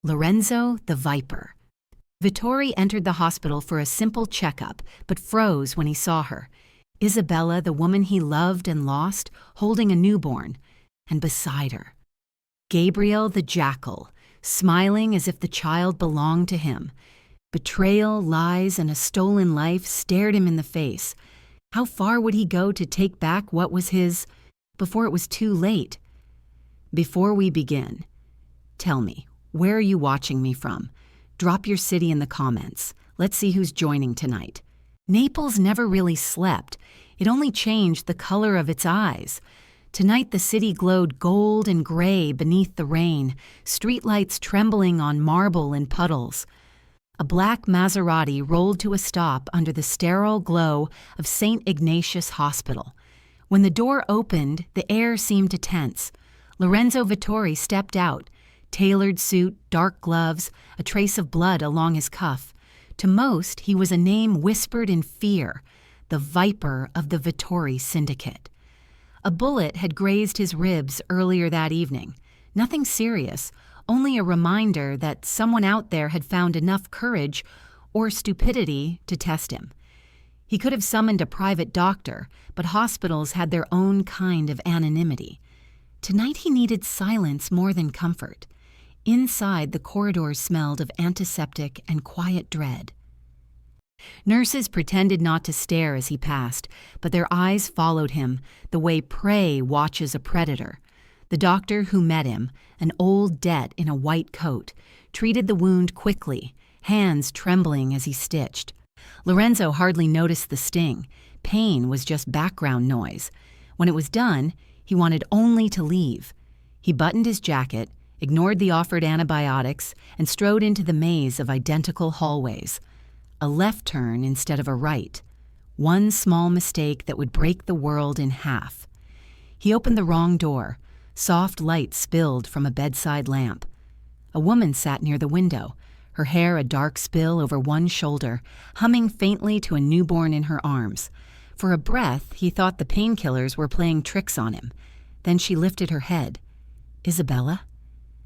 Lorenzo the Viper. Vittori entered the hospital for a simple checkup, but froze when he saw her. Isabella, the woman he loved and lost, holding a newborn, and beside her, Gabriel the Jackal, smiling as if the child belonged to him. Betrayal, lies, and a stolen life stared him in the face. How far would he go to take back what was his before it was too late? Before we begin, tell me, where are you watching me from? Drop your city in the comments. Let's see who's joining tonight. Naples never really slept. It only changed the color of its eyes. Tonight the city glowed gold and gray beneath the rain, streetlights trembling on marble and puddles. A black Maserati rolled to a stop under the sterile glow of St. Ignatius Hospital. When the door opened, the air seemed to tense. Lorenzo Vittori stepped out, tailored suit, dark gloves, a trace of blood along his cuff. To most, he was a name whispered in fear, the Viper of the Vittori Syndicate. A bullet had grazed his ribs earlier that evening. Nothing serious, only a reminder that someone out there had found enough courage or stupidity to test him. He could have summoned a private doctor, but hospitals had their own kind of anonymity. Tonight he needed silence more than comfort. Inside, the corridors smelled of antiseptic and quiet dread. Nurses pretended not to stare as he passed, but their eyes followed him, the way prey watches a predator. The doctor who met him, an old det in a white coat, treated the wound quickly, hands trembling as he stitched. Lorenzo hardly noticed the sting. Pain was just background noise. When it was done, he wanted only to leave. He buttoned his jacket, ignored the offered antibiotics, and strode into the maze of identical hallways. A left turn instead of a right. One small mistake that would break the world in half. He opened the wrong door. Soft light spilled from a bedside lamp. A woman sat near the window, her hair a dark spill over one shoulder, humming faintly to a newborn in her arms. For a breath, he thought the painkillers were playing tricks on him. Then she lifted her head. Isabella?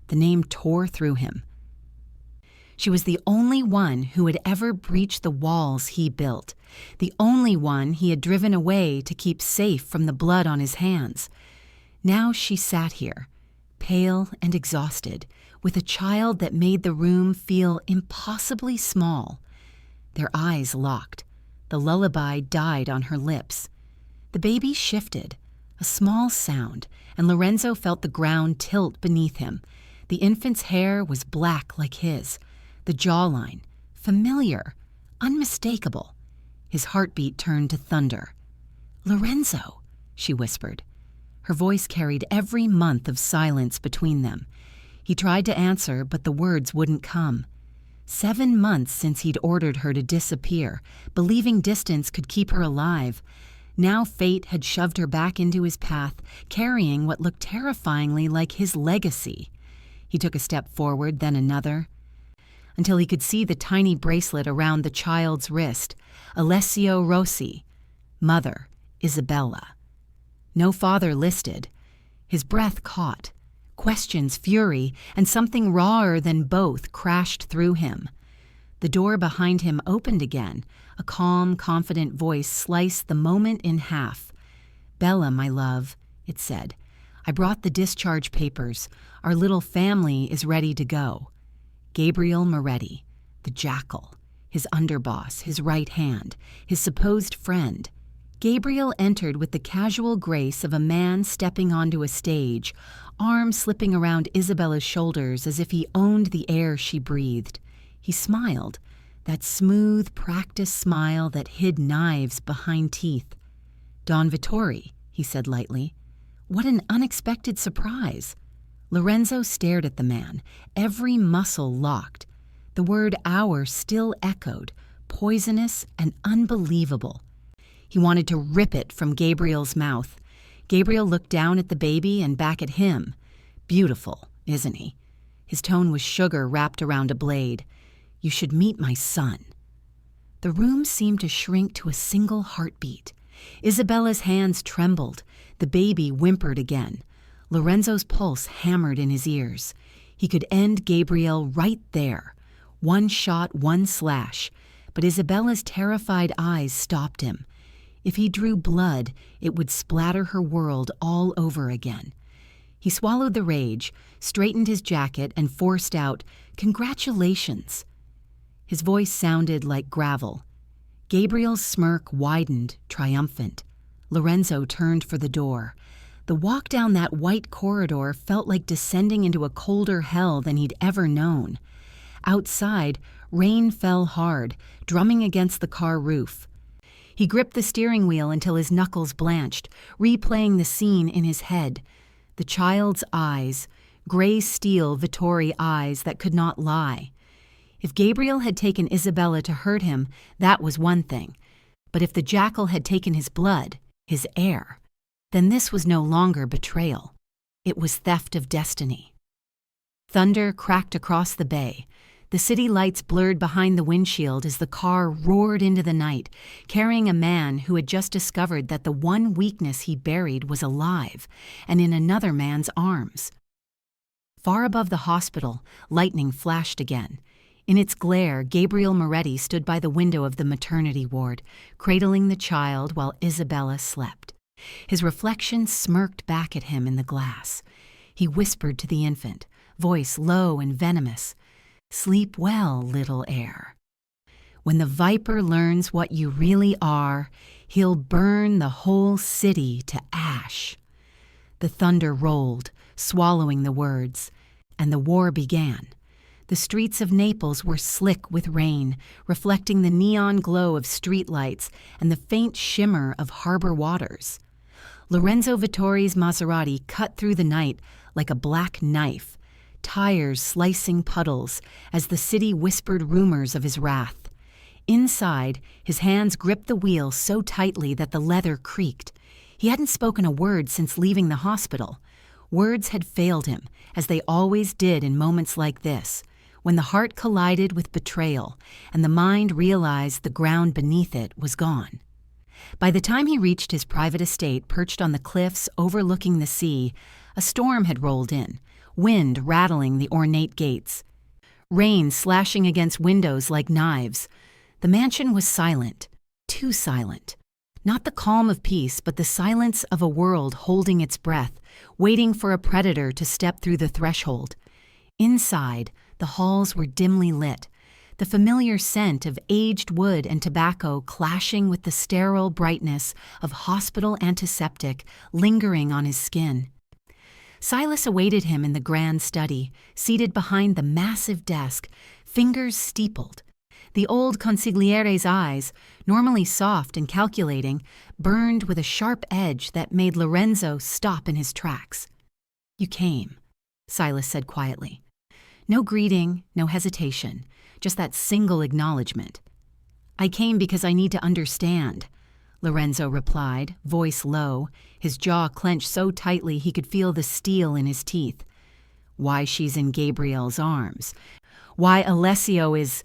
The name tore through him. She was the only one who had ever breached the walls he built, the only one he had driven away to keep safe from the blood on his hands. Now she sat here, pale and exhausted, with a child that made the room feel impossibly small. Their eyes locked. The lullaby died on her lips. The baby shifted, a small sound, and Lorenzo felt the ground tilt beneath him. The infant's hair was black like his, the jawline, familiar, unmistakable. His heartbeat turned to thunder. "Lorenzo," she whispered. Her voice carried every month of silence between them. He tried to answer, but the words wouldn't come. 7 months since he'd ordered her to disappear, believing distance could keep her alive. Now fate had shoved her back into his path, carrying what looked terrifyingly like his legacy. He took a step forward, then another, until he could see the tiny bracelet around the child's wrist. Alessio Rossi. Mother, Isabella. No father listed. His breath caught. Questions, fury, and something rawer than both crashed through him. The door behind him opened again. A calm, confident voice sliced the moment in half. "Bella, my love," it said. "I brought the discharge papers. Our little family is ready to go." Gabriel Moretti, the Jackal, his underboss, his right hand, his supposed friend. Gabriel entered with the casual grace of a man stepping onto a stage, arms slipping around Isabella's shoulders as if he owned the air she breathed. He smiled, that smooth, practiced smile that hid knives behind teeth. "Don Vittori," he said lightly. What an unexpected surprise. Lorenzo stared at the man, every muscle locked. The word "our" still echoed, poisonous and unbelievable. He wanted to rip it from Gabriel's mouth. Gabriel looked down at the baby and back at him. "Beautiful, isn't he?" His tone was sugar wrapped around a blade. "You should meet my son." The room seemed to shrink to a single heartbeat. Isabella's hands trembled. The baby whimpered again. Lorenzo's pulse hammered in his ears. He could end Gabriel right there. One shot, one slash. But Isabella's terrified eyes stopped him. If he drew blood, it would splatter her world all over again. He swallowed the rage, straightened his jacket, and forced out, "Congratulations." His voice sounded like gravel. Gabriel's smirk widened, triumphant. Lorenzo turned for the door. The walk down that white corridor felt like descending into a colder hell than he'd ever known. Outside, rain fell hard, drumming against the car roof. He gripped the steering wheel until his knuckles blanched, replaying the scene in his head. The child's eyes, gray steel Vittori eyes that could not lie. If Gabriel had taken Isabella to hurt him, that was one thing. But if the jackal had taken his blood, his heir, then this was no longer betrayal. It was theft of destiny. Thunder cracked across the bay. The city lights blurred behind the windshield as the car roared into the night, carrying a man who had just discovered that the one weakness he buried was alive and in another man's arms. Far above the hospital, lightning flashed again. In its glare, Gabriel Moretti stood by the window of the maternity ward, cradling the child while Isabella slept. His reflection smirked back at him in the glass. He whispered to the infant, voice low and venomous, "Sleep well, little heir. When the viper learns what you really are, he'll burn the whole city to ash." The thunder rolled, swallowing the words, and the war began. The streets of Naples were slick with rain, reflecting the neon glow of streetlights and the faint shimmer of harbor waters. Lorenzo Vittori's Maserati cut through the night like a black knife, tires slicing puddles as the city whispered rumors of his wrath. Inside, his hands gripped the wheel so tightly that the leather creaked. He hadn't spoken a word since leaving the hospital. Words had failed him, as they always did in moments like this, when the heart collided with betrayal and the mind realized the ground beneath it was gone. By the time he reached his private estate perched on the cliffs overlooking the sea, a storm had rolled in, wind rattling the ornate gates, rain slashing against windows like knives. The mansion was silent, too silent. Not the calm of peace, but the silence of a world holding its breath, waiting for a predator to step through the threshold. Inside, the halls were dimly lit, the familiar scent of aged wood and tobacco clashing with the sterile brightness of hospital antiseptic lingering on his skin. Silas awaited him in the grand study, seated behind the massive desk, fingers steepled. The old consigliere's eyes, normally soft and calculating, burned with a sharp edge that made Lorenzo stop in his tracks. "You came," Silas said quietly. No greeting, no hesitation, just that single acknowledgement. "I came because I need to understand," Lorenzo replied, voice low, his jaw clenched so tightly he could feel the steel in his teeth. "Why she's in Gabriel's arms. Why Alessio is—"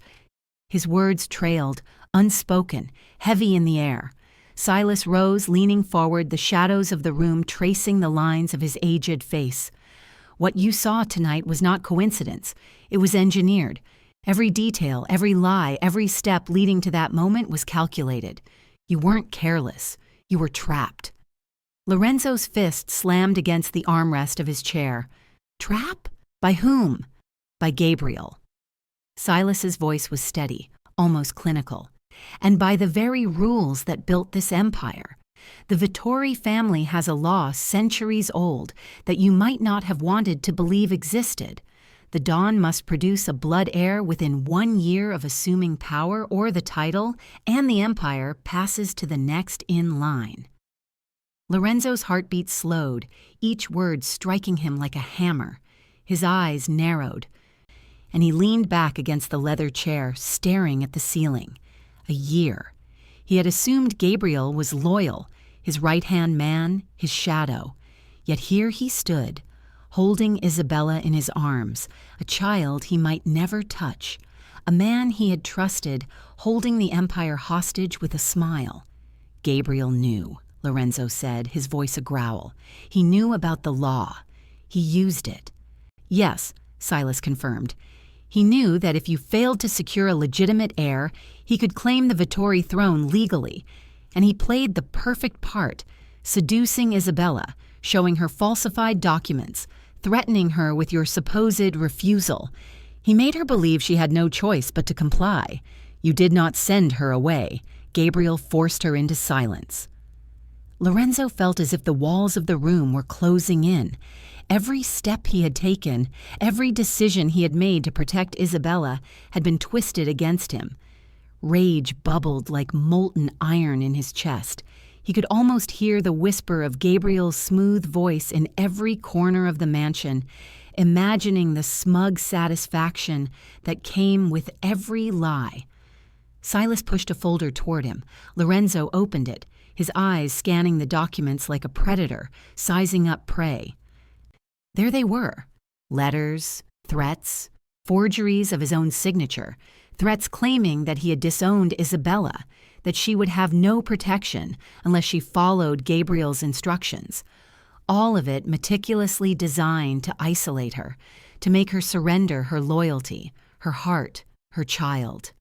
His words trailed, unspoken, heavy in the air. Silas rose, leaning forward, the shadows of the room tracing the lines of his aged face. "What you saw tonight was not coincidence. It was engineered. Every detail, every lie, every step leading to that moment was calculated. You weren't careless. You were trapped." Lorenzo's fist slammed against the armrest of his chair. "Trap? By whom?" "By Gabriel." Silas's voice was steady, almost clinical. "And by the very rules that built this empire. The Vittori family has a law centuries old that you might not have wanted to believe existed. The Don must produce a blood heir within 1 year of assuming power or the title, and the empire passes to the next in line." Lorenzo's heartbeat slowed, each word striking him like a hammer. His eyes narrowed, and he leaned back against the leather chair, staring at the ceiling. A year. He had assumed Gabriel was loyal, his right-hand man, his shadow. Yet here he stood, holding Isabella in his arms, a child he might never touch, a man he had trusted, holding the empire hostage with a smile. "Gabriel knew," Lorenzo said, his voice a growl. "He knew about the law. He used it. Yes, Silas confirmed. He knew that if you failed to secure a legitimate heir, he could claim the Vittori throne legally, and he played the perfect part, seducing Isabella, showing her falsified documents, threatening her with your supposed refusal. He made her believe she had no choice but to comply. You did not send her away. Gabriel forced her into silence. Lorenzo felt as if the walls of the room were closing in. Every step he had taken, every decision he had made to protect Isabella had been twisted against him. Rage bubbled like molten iron in his chest. He could almost hear the whisper of Gabriel's smooth voice in every corner of the mansion, imagining the smug satisfaction that came with every lie. Silas pushed a folder toward him. Lorenzo opened it, his eyes scanning the documents like a predator, sizing up prey. There they were. Letters, threats, forgeries of his own signature, threats claiming that he had disowned Isabella, that she would have no protection unless she followed Gabriel's instructions. All of it meticulously designed to isolate her, to make her surrender her loyalty, her heart, her child.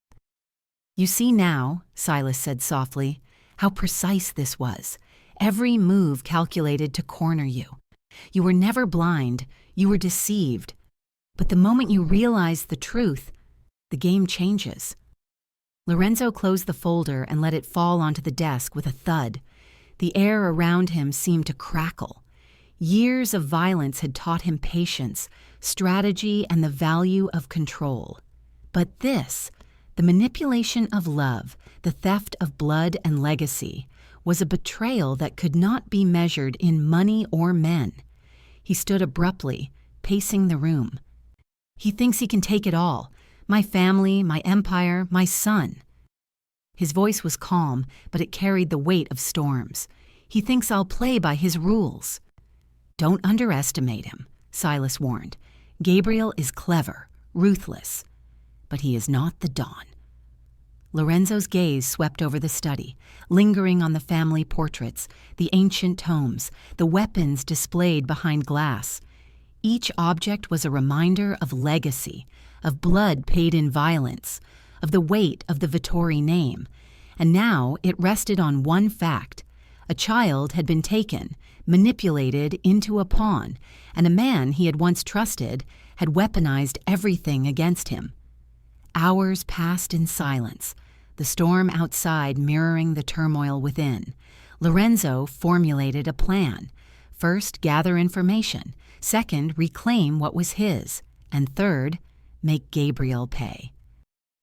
"You see now," Silas said softly, "how precise this was. Every move calculated to corner you. You were never blind, you were deceived. But the moment you realize the truth, the game changes." Lorenzo closed the folder and let it fall onto the desk with a thud. The air around him seemed to crackle. Years of violence had taught him patience, strategy, and the value of control. But this, the manipulation of love, the theft of blood and legacy, was a betrayal that could not be measured in money or men. He stood abruptly, pacing the room. "He thinks he can take it all. My family, my empire, my son." His voice was calm, but it carried the weight of storms. "He thinks I'll play by his rules." "Don't underestimate him," Silas warned. "Gabriel is clever, ruthless, but he is not the Don." Lorenzo's gaze swept over the study, lingering on the family portraits, the ancient tomes, the weapons displayed behind glass. Each object was a reminder of legacy, of blood paid in violence, of the weight of the Vittori name. And now it rested on one fact. A child had been taken, manipulated into a pawn, and a man he had once trusted had weaponized everything against him. Hours passed in silence, the storm outside mirroring the turmoil within. Lorenzo formulated a plan. First, gather information. Second, reclaim what was his. And third, make Gabriel pay.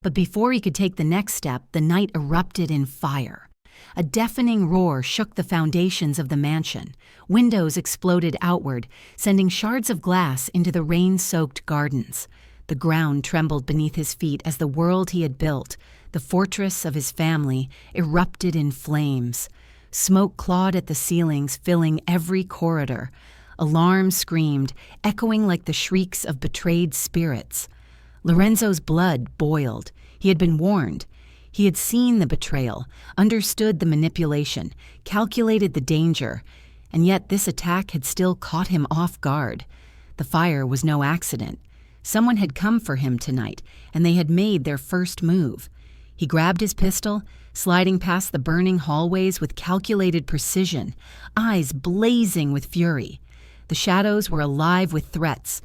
But before he could take the next step, the night erupted in fire. A deafening roar shook the foundations of the mansion. Windows exploded outward, sending shards of glass into the rain-soaked gardens. The ground trembled beneath his feet as the world he had built, the fortress of his family, erupted in flames. Smoke clawed at the ceilings, filling every corridor. Alarms screamed, echoing like the shrieks of betrayed spirits. Lorenzo's blood boiled. He had been warned. He had seen the betrayal, understood the manipulation, calculated the danger, and yet this attack had still caught him off guard. The fire was no accident. Someone had come for him tonight, and they had made their first move. He grabbed his pistol, sliding past the burning hallways with calculated precision, eyes blazing with fury. The shadows were alive with threats,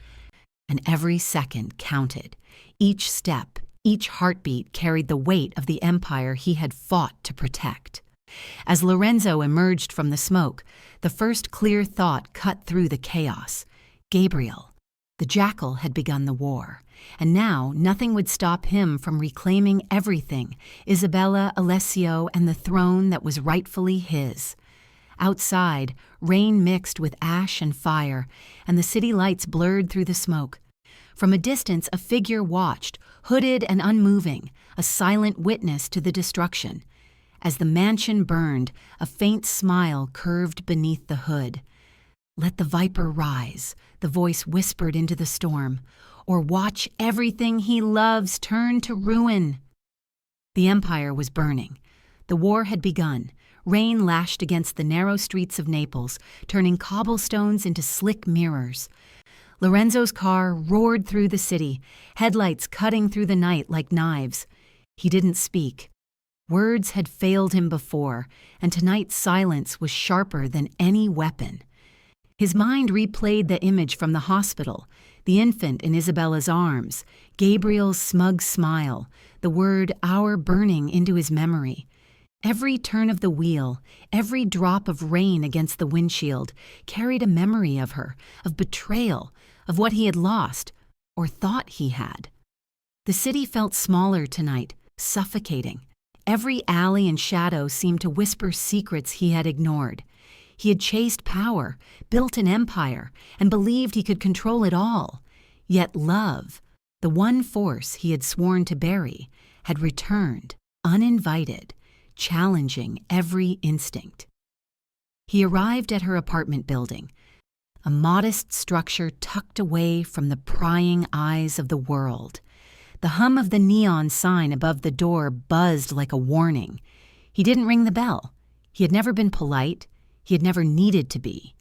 and every second counted. Each step, each heartbeat carried the weight of the empire he had fought to protect. As Lorenzo emerged from the smoke, the first clear thought cut through the chaos. Gabriel. The jackal had begun the war, and now nothing would stop him from reclaiming everything, Isabella, Alessio, and the throne that was rightfully his. Outside, rain mixed with ash and fire, and the city lights blurred through the smoke. From a distance, a figure watched, hooded and unmoving, a silent witness to the destruction. As the mansion burned, a faint smile curved beneath the hood. "Let the viper rise," the voice whispered into the storm, "or watch everything he loves turn to ruin." The empire was burning. The war had begun. Rain lashed against the narrow streets of Naples, turning cobblestones into slick mirrors. Lorenzo's car roared through the city, headlights cutting through the night like knives. He didn't speak. Words had failed him before, and tonight's silence was sharper than any weapon. His mind replayed the image from the hospital, the infant in Isabella's arms, Gabriel's smug smile, the word "our" burning into his memory. Every turn of the wheel, every drop of rain against the windshield carried a memory of her, of betrayal, of what he had lost, or thought he had. The city felt smaller tonight, suffocating. Every alley and shadow seemed to whisper secrets he had ignored. He had chased power, built an empire, and believed he could control it all. Yet love, the one force he had sworn to bury, had returned, uninvited, challenging every instinct. He arrived at her apartment building, a modest structure tucked away from the prying eyes of the world. The hum of the neon sign above the door buzzed like a warning. He didn't ring the bell. He had never been polite. He had never needed to be.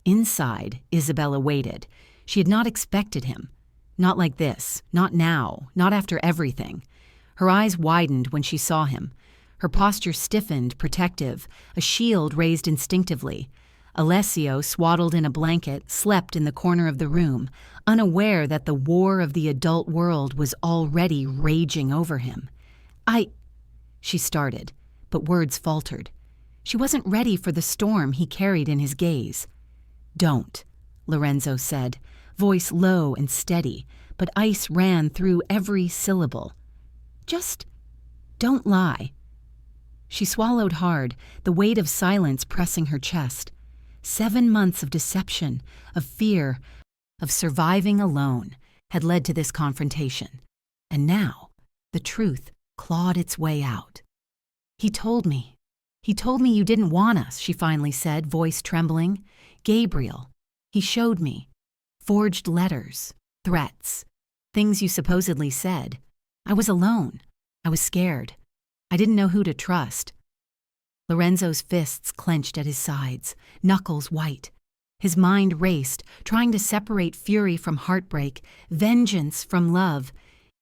Inside, Isabella waited. She had not expected him. Not like this, not now, not after everything. Her eyes widened when she saw him. Her posture stiffened, protective, a shield raised instinctively. Alessio, swaddled in a blanket, slept in the corner of the room, unaware that the war of the adult world was already raging over him. She started, but words faltered. She wasn't ready for the storm he carried in his gaze. "Don't," Lorenzo said, voice low and steady, but ice ran through every syllable. "Just don't lie." She swallowed hard, the weight of silence pressing her chest. 7 months of deception, of fear, of surviving alone had led to this confrontation. And now, the truth clawed its way out. He told me you didn't want us," she finally said, voice trembling. "Gabriel. He showed me. Forged letters, threats, things you supposedly said. I was alone. I was scared. I didn't know who to trust." Lorenzo's fists clenched at his sides, knuckles white. His mind raced, trying to separate fury from heartbreak, vengeance from love.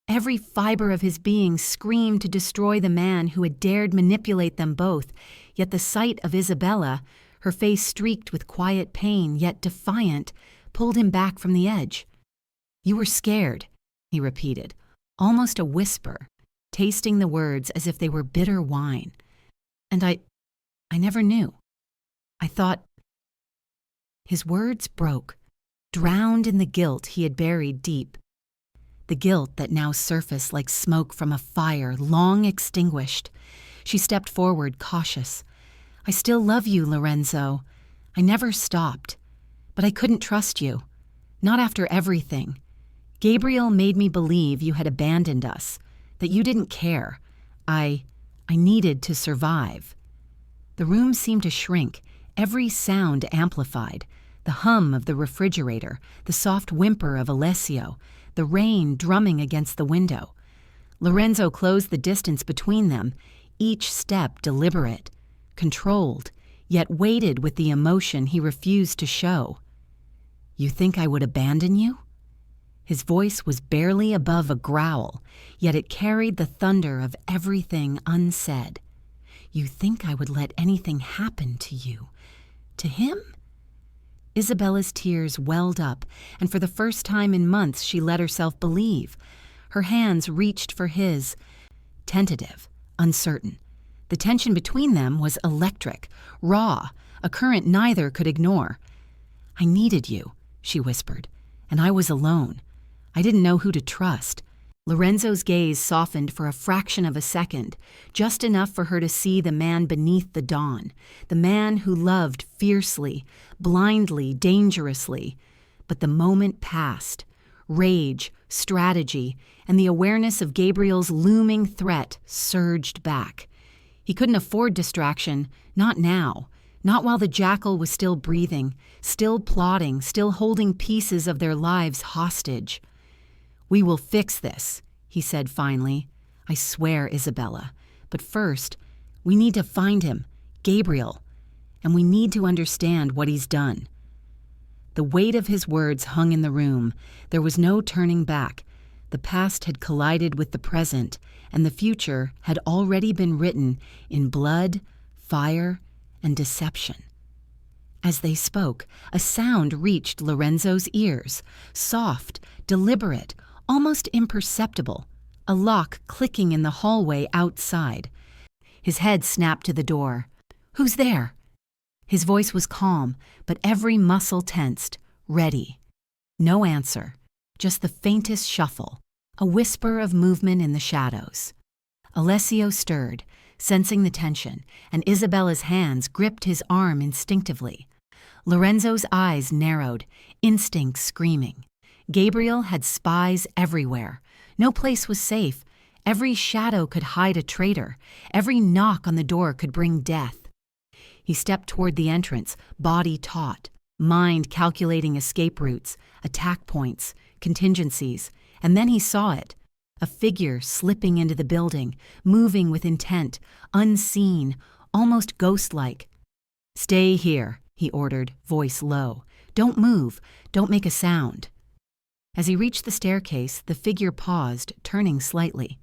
Every fiber of his being screamed to destroy the man who had dared manipulate them both, yet the sight of Isabella, her face streaked with quiet pain yet defiant, pulled him back from the edge. "You were scared," he repeated, almost a whisper, tasting the words as if they were bitter wine. "And I never knew. I thought—" His words broke, drowned in the guilt he had buried deep. The guilt that now surfaced like smoke from a fire long extinguished. She stepped forward, cautious. "I still love you, Lorenzo. I never stopped. But I couldn't trust you. Not after everything. Gabriel made me believe you had abandoned us, that you didn't care. I needed to survive." The room seemed to shrink, every sound amplified. The hum of the refrigerator, the soft whimper of Alessio, the rain drumming against the window. Lorenzo closed the distance between them, each step deliberate, controlled, yet weighted with the emotion he refused to show. "You think I would abandon you?" His voice was barely above a growl, yet it carried the thunder of everything unsaid. "You think I would let anything happen to you? To him?" Isabella's tears welled up, and for the first time in months she let herself believe. Her hands reached for his, tentative, uncertain. The tension between them was electric, raw, a current neither could ignore. "I needed you," she whispered, "and I was alone. I didn't know who to trust." Lorenzo's gaze softened for a fraction of a second, just enough for her to see the man beneath the dawn, the man who loved fiercely, blindly, dangerously. But the moment passed. Rage, strategy, and the awareness of Gabriel's looming threat surged back. He couldn't afford distraction, not now, not while the jackal was still breathing, still plotting, still holding pieces of their lives hostage. "We will fix this," he said finally. "I swear, Isabella. But first, we need to find him, Gabriel, and we need to understand what he's done." The weight of his words hung in the room. There was no turning back. The past had collided with the present, and the future had already been written in blood, fire, and deception. As they spoke, a sound reached Lorenzo's ears, soft, deliberate, almost imperceptible, a lock clicking in the hallway outside. His head snapped to the door. "Who's there?" His voice was calm, but every muscle tensed, ready. No answer, just the faintest shuffle, a whisper of movement in the shadows. Alessio stirred, sensing the tension, and Isabella's hands gripped his arm instinctively. Lorenzo's eyes narrowed, instinct screaming. Gabriel had spies everywhere. No place was safe. Every shadow could hide a traitor. Every knock on the door could bring death. He stepped toward the entrance, body taut, mind calculating escape routes, attack points, contingencies, and then he saw it. A figure slipping into the building, moving with intent, unseen, almost ghost-like. "Stay here," he ordered, voice low. "Don't move. Don't make a sound." As he reached the staircase, the figure paused, turning slightly.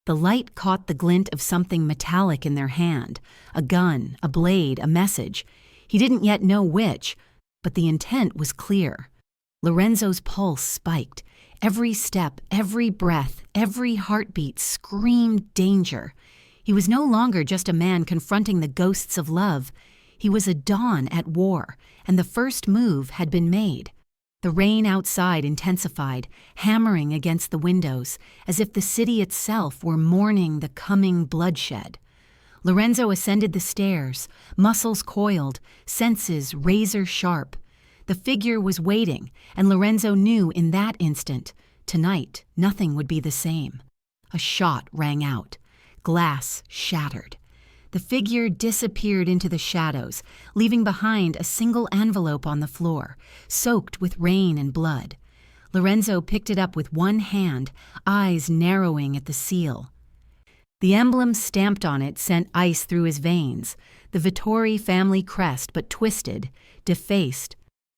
The light caught the glint of something metallic in their hand, a gun, a blade, a message. He didn't yet know which, but the intent was clear. Lorenzo's pulse spiked. Every step, every breath, every heartbeat screamed danger. He was no longer just a man confronting the ghosts of love. He was a dawn at war, and the first move had been made. The rain outside intensified, hammering against the windows, as if the city itself were mourning the coming bloodshed. Lorenzo ascended the stairs, muscles coiled, senses razor-sharp. The figure was waiting, and Lorenzo knew in that instant, tonight, nothing would be the same. A shot rang out. Glass shattered. The figure disappeared into the shadows, leaving behind a single envelope on the floor, soaked with rain and blood. Lorenzo picked it up with one hand, eyes narrowing at the seal. The emblem stamped on it sent ice through his veins, the Vittori family crest, but twisted, defaced.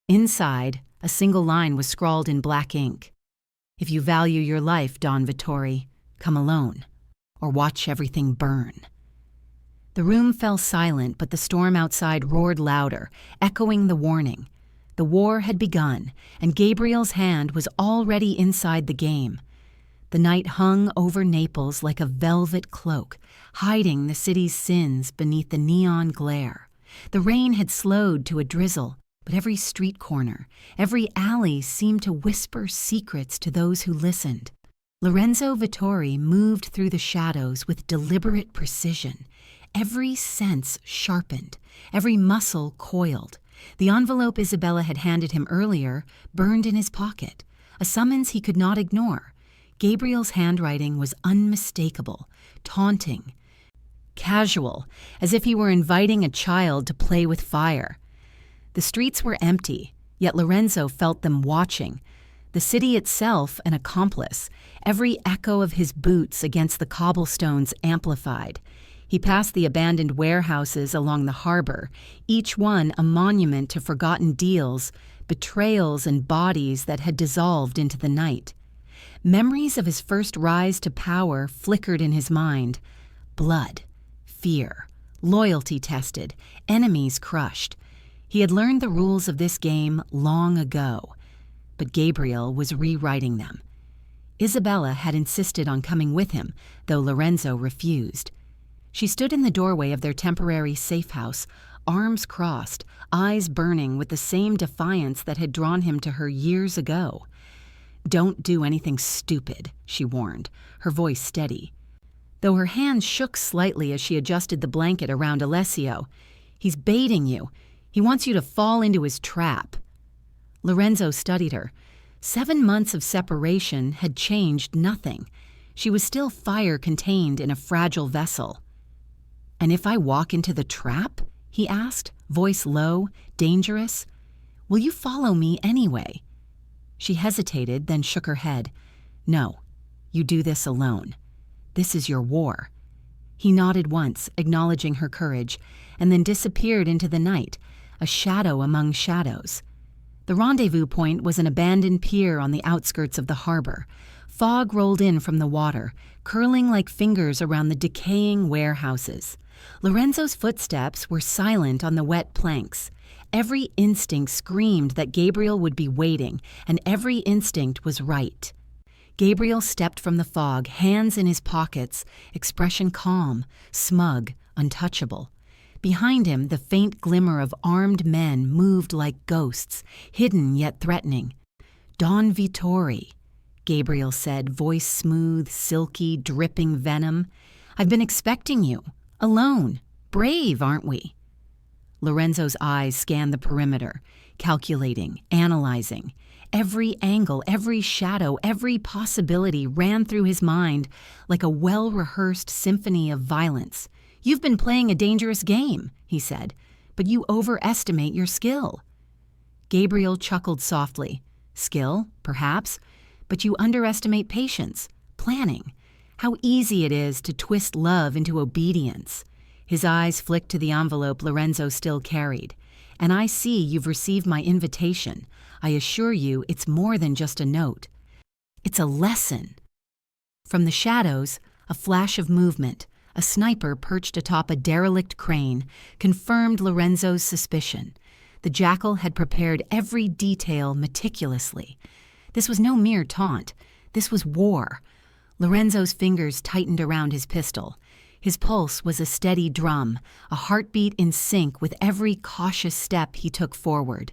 Inside, a single line was scrawled in black ink. "If you value your life, Don Vittori, come alone, or watch everything burn." The room fell silent, but the storm outside roared louder, echoing the warning. The war had begun, and Gabriel's hand was already inside the game. The night hung over Naples like a velvet cloak, hiding the city's sins beneath the neon glare. The rain had slowed to a drizzle, but every street corner, every alley seemed to whisper secrets to those who listened. Lorenzo Vittori moved through the shadows with deliberate precision. Every sense sharpened, every muscle coiled. The envelope Isabella had handed him earlier burned in his pocket, a summons he could not ignore. Gabriel's handwriting was unmistakable, taunting, casual, as if he were inviting a child to play with fire. The streets were empty, yet Lorenzo felt them watching. The city itself an accomplice, every echo of his boots against the cobblestones amplified. He passed the abandoned warehouses along the harbor, each one a monument to forgotten deals, betrayals, and bodies that had dissolved into the night. Memories of his first rise to power flickered in his mind. Blood, fear, loyalty tested, enemies crushed. He had learned the rules of this game long ago, but Gabriel was rewriting them. Isabella had insisted on coming with him, though Lorenzo refused. She stood in the doorway of their temporary safe house, arms crossed, eyes burning with the same defiance that had drawn him to her years ago. "Don't do anything stupid," she warned, her voice steady. Though her hand shook slightly as she adjusted the blanket around Alessio. "He's baiting you. He wants you to fall into his trap." Lorenzo studied her. 7 months of separation had changed nothing. She was still fire contained in a fragile vessel. "And if I walk into the trap?" he asked, voice low, dangerous. "Will you follow me anyway?" She hesitated, then shook her head. "No, you do this alone. This is your war." He nodded once, acknowledging her courage, and then disappeared into the night, a shadow among shadows. The rendezvous point was an abandoned pier on the outskirts of the harbor. Fog rolled in from the water, curling like fingers around the decaying warehouses. Lorenzo's footsteps were silent on the wet planks. Every instinct screamed that Gabriel would be waiting, and every instinct was right. Gabriel stepped from the fog, hands in his pockets, expression calm, smug, untouchable. Behind him, the faint glimmer of armed men moved like ghosts, hidden yet threatening. "Don Vittori," Gabriel said, voice smooth, silky, dripping venom. "I've been expecting you. Alone. Brave, aren't we?" Lorenzo's eyes scanned the perimeter, calculating, analyzing. Every angle, every shadow, every possibility ran through his mind like a well-rehearsed symphony of violence. "You've been playing a dangerous game," he said, "but you overestimate your skill." Gabriel chuckled softly. "Skill, perhaps, but you underestimate patience, planning. How easy it is to twist love into obedience." His eyes flicked to the envelope Lorenzo still carried. "And I see you've received my invitation. I assure you it's more than just a note. It's a lesson." From the shadows, a flash of movement, a sniper perched atop a derelict crane, confirmed Lorenzo's suspicion. The jackal had prepared every detail meticulously. This was no mere taunt. This was war. Lorenzo's fingers tightened around his pistol. His pulse was a steady drum, a heartbeat in sync with every cautious step he took forward.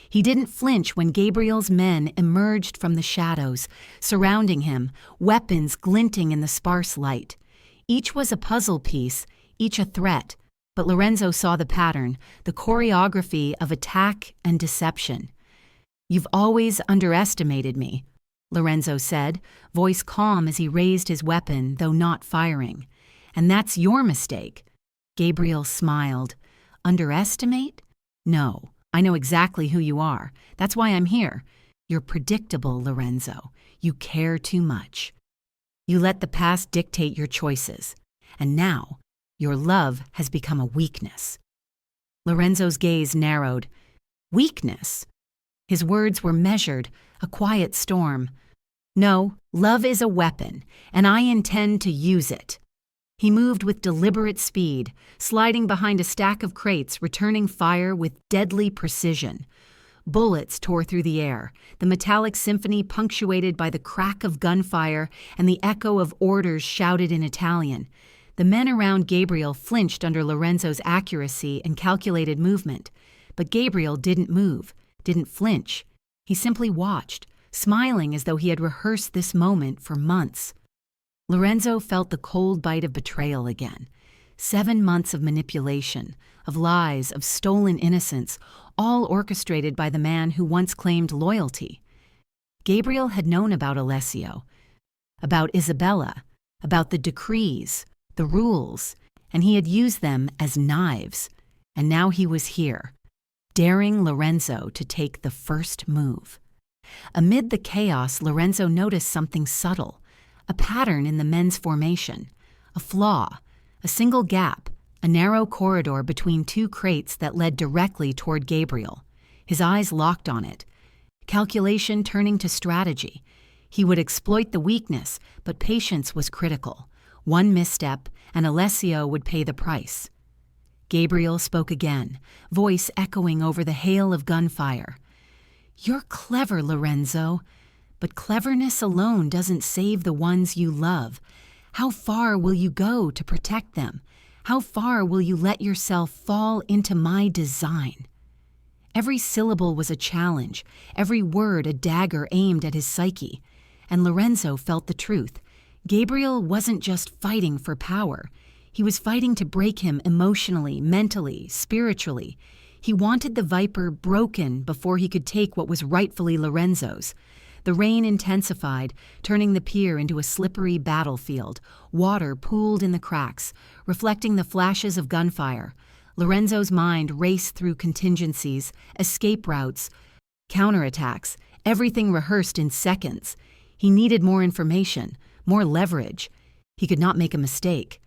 He didn't flinch when Gabriel's men emerged from the shadows, surrounding him, weapons glinting in the sparse light. Each was a puzzle piece, each a threat, but Lorenzo saw the pattern, the choreography of attack and deception. "You've always underestimated me," Lorenzo said, voice calm as he raised his weapon, though not firing. "And that's your mistake." Gabriel smiled. "Underestimate? No, I know exactly who you are. That's why I'm here. You're predictable, Lorenzo. You care too much. You let the past dictate your choices. And now, your love has become a weakness." Lorenzo's gaze narrowed. "Weakness?" His words were measured, a quiet storm. "No, love is a weapon, and I intend to use it." He moved with deliberate speed, sliding behind a stack of crates, returning fire with deadly precision. Bullets tore through the air, the metallic symphony punctuated by the crack of gunfire and the echo of orders shouted in Italian. The men around Gabriel flinched under Lorenzo's accuracy and calculated movement. But Gabriel didn't move, didn't flinch. He simply watched, smiling as though he had rehearsed this moment for months. Lorenzo felt the cold bite of betrayal again. 7 months of manipulation, of lies, of stolen innocence, all orchestrated by the man who once claimed loyalty. Gabriel had known about Alessio, about Isabella, about the decrees, the rules, and he had used them as knives. And now he was here, daring Lorenzo to take the first move. Amid the chaos, Lorenzo noticed something subtle. A pattern in the men's formation, a flaw, a single gap, a narrow corridor between 2 crates that led directly toward Gabriel. His eyes locked on it. Calculation turning to strategy. He would exploit the weakness, but patience was critical. One misstep, and Alessio would pay the price. Gabriel spoke again, voice echoing over the hail of gunfire. "You're clever, Lorenzo. But cleverness alone doesn't save the ones you love. How far will you go to protect them? How far will you let yourself fall into my design?" Every syllable was a challenge, every word a dagger aimed at his psyche. And Lorenzo felt the truth. Gabriel wasn't just fighting for power. He was fighting to break him emotionally, mentally, spiritually. He wanted the Viper broken before he could take what was rightfully Lorenzo's. The rain intensified, turning the pier into a slippery battlefield. Water pooled in the cracks, reflecting the flashes of gunfire. Lorenzo's mind raced through contingencies, escape routes, counterattacks, everything rehearsed in seconds. He needed more information, more leverage. He could not make a mistake.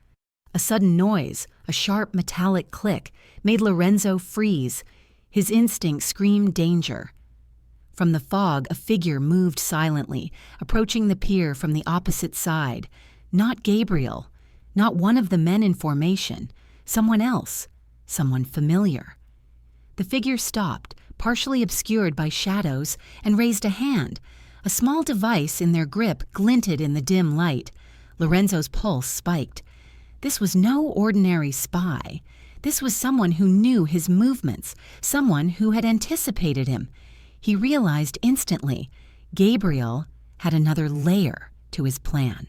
A sudden noise, a sharp metallic click, made Lorenzo freeze. His instinct screamed danger. From the fog, a figure moved silently, approaching the pier from the opposite side. Not Gabriel, not one of the men in formation, someone else, someone familiar. The figure stopped, partially obscured by shadows, and raised a hand. A small device in their grip glinted in the dim light. Lorenzo's pulse spiked. This was no ordinary spy. This was someone who knew his movements, someone who had anticipated him. He realized instantly, Gabriel had another layer to his plan.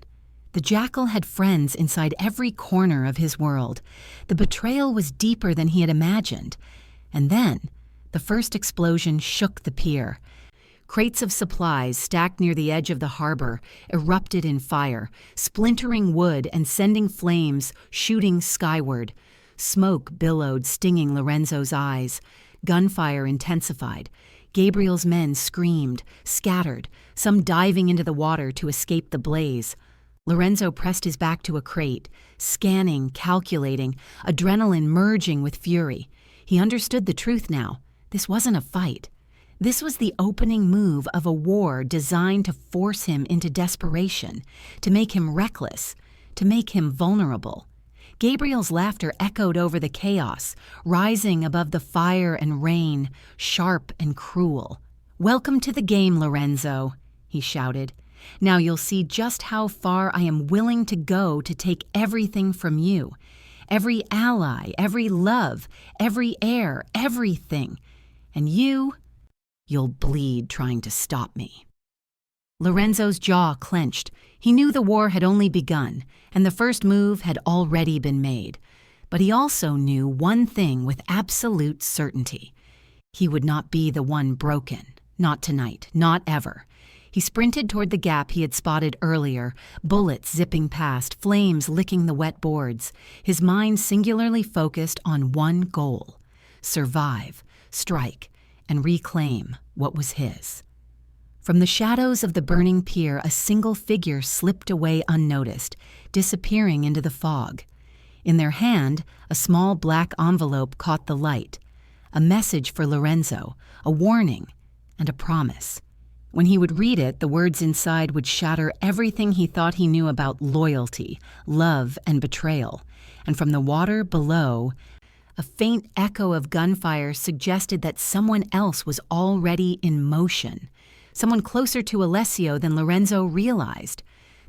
The jackal had friends inside every corner of his world. The betrayal was deeper than he had imagined. And then, the first explosion shook the pier. Crates of supplies stacked near the edge of the harbor erupted in fire, splintering wood and sending flames shooting skyward. Smoke billowed, stinging Lorenzo's eyes. Gunfire intensified. Gabriel's men screamed, scattered, some diving into the water to escape the blaze. Lorenzo pressed his back to a crate, scanning, calculating, adrenaline merging with fury. He understood the truth now. This wasn't a fight. This was the opening move of a war designed to force him into desperation, to make him reckless, to make him vulnerable. Gabriel's laughter echoed over the chaos, rising above the fire and rain, sharp and cruel. "Welcome to the game, Lorenzo," he shouted. "Now you'll see just how far I am willing to go to take everything from you. Every ally, every love, every heir, everything. And you'll bleed trying to stop me." Lorenzo's jaw clenched. He knew the war had only begun, and the first move had already been made. But he also knew one thing with absolute certainty. He would not be the one broken. Not tonight. Not ever. He sprinted toward the gap he had spotted earlier, bullets zipping past, flames licking the wet boards, his mind singularly focused on one goal: survive, strike, and reclaim what was his. From the shadows of the burning pier, a single figure slipped away unnoticed, disappearing into the fog. In their hand, a small black envelope caught the light. A message for Lorenzo, a warning, and a promise. When he would read it, the words inside would shatter everything he thought he knew about loyalty, love, and betrayal. And from the water below, a faint echo of gunfire suggested that someone else was already in motion. Someone closer to Alessio than Lorenzo realized.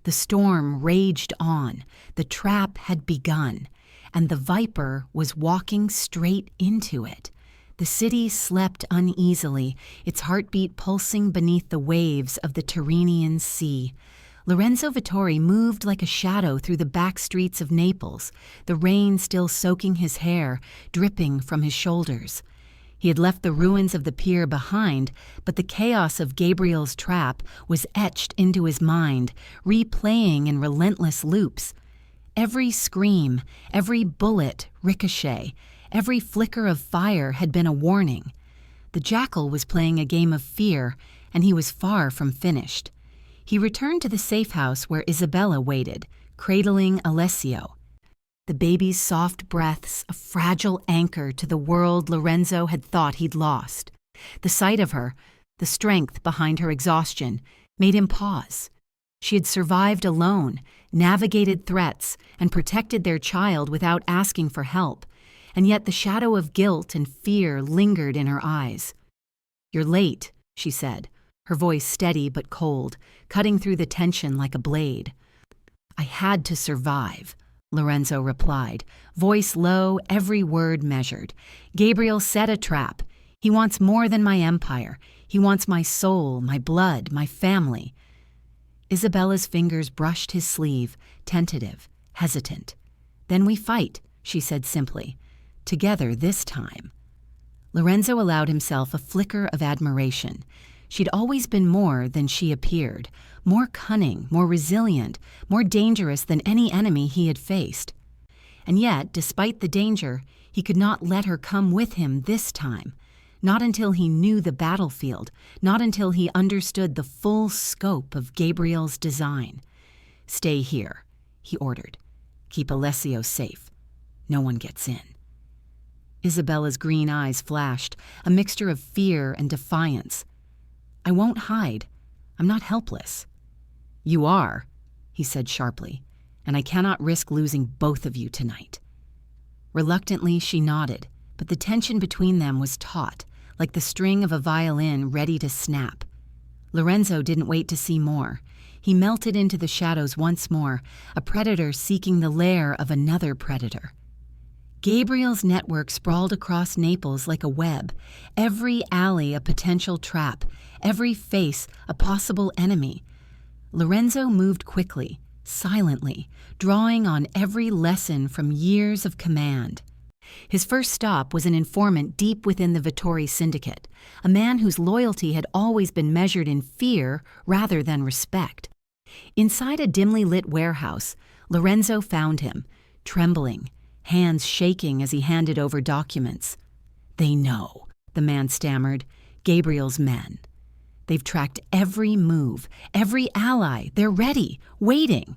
The storm raged on. The trap had begun. And the Viper was walking straight into it. The city slept uneasily, its heartbeat pulsing beneath the waves of the Tyrrhenian Sea. Lorenzo Vittori moved like a shadow through the back streets of Naples, the rain still soaking his hair, dripping from his shoulders. He had left the ruins of the pier behind, but the chaos of Gabriel's trap was etched into his mind, replaying in relentless loops. Every scream, every bullet ricochet, every flicker of fire had been a warning. The jackal was playing a game of fear, and he was far from finished. He returned to the safe house where Isabella waited, cradling Alessio. The baby's soft breaths, a fragile anchor to the world Lorenzo had thought he'd lost. The sight of her, the strength behind her exhaustion, made him pause. She had survived alone, navigated threats, and protected their child without asking for help. And yet the shadow of guilt and fear lingered in her eyes. "You're late," she said, her voice steady but cold, cutting through the tension like a blade. "I had to survive," Lorenzo replied, voice low, every word measured. "Gabriel set a trap. He wants more than my empire. He wants my soul, my blood, my family." Isabella's fingers brushed his sleeve, tentative, hesitant. "Then we fight," she said simply. "Together this time." Lorenzo allowed himself a flicker of admiration. She'd always been more than she appeared, more cunning, more resilient, more dangerous than any enemy he had faced. And yet, despite the danger, he could not let her come with him this time. Not until he knew the battlefield, not until he understood the full scope of Gabriel's design. "Stay here," he ordered. "Keep Alessio safe. No one gets in." Isabella's green eyes flashed, a mixture of fear and defiance. I won't hide. I'm not helpless." "You are," he said sharply, "and I cannot risk losing both of you tonight." Reluctantly, she nodded, but the tension between them was taut, like the string of a violin ready to snap. Lorenzo didn't wait to see more. He melted into the shadows once more, a predator seeking the lair of another predator. Gabriel's network sprawled across Naples like a web, every alley a potential trap, every face a possible enemy. Lorenzo moved quickly, silently, drawing on every lesson from years of command. His first stop was an informant deep within the Vittori syndicate, a man whose loyalty had always been measured in fear rather than respect. Inside a dimly lit warehouse, Lorenzo found him, trembling, hands shaking as he handed over documents. "They know," the man stammered, "Gabriel's men. They've tracked every move, every ally. They're ready, waiting."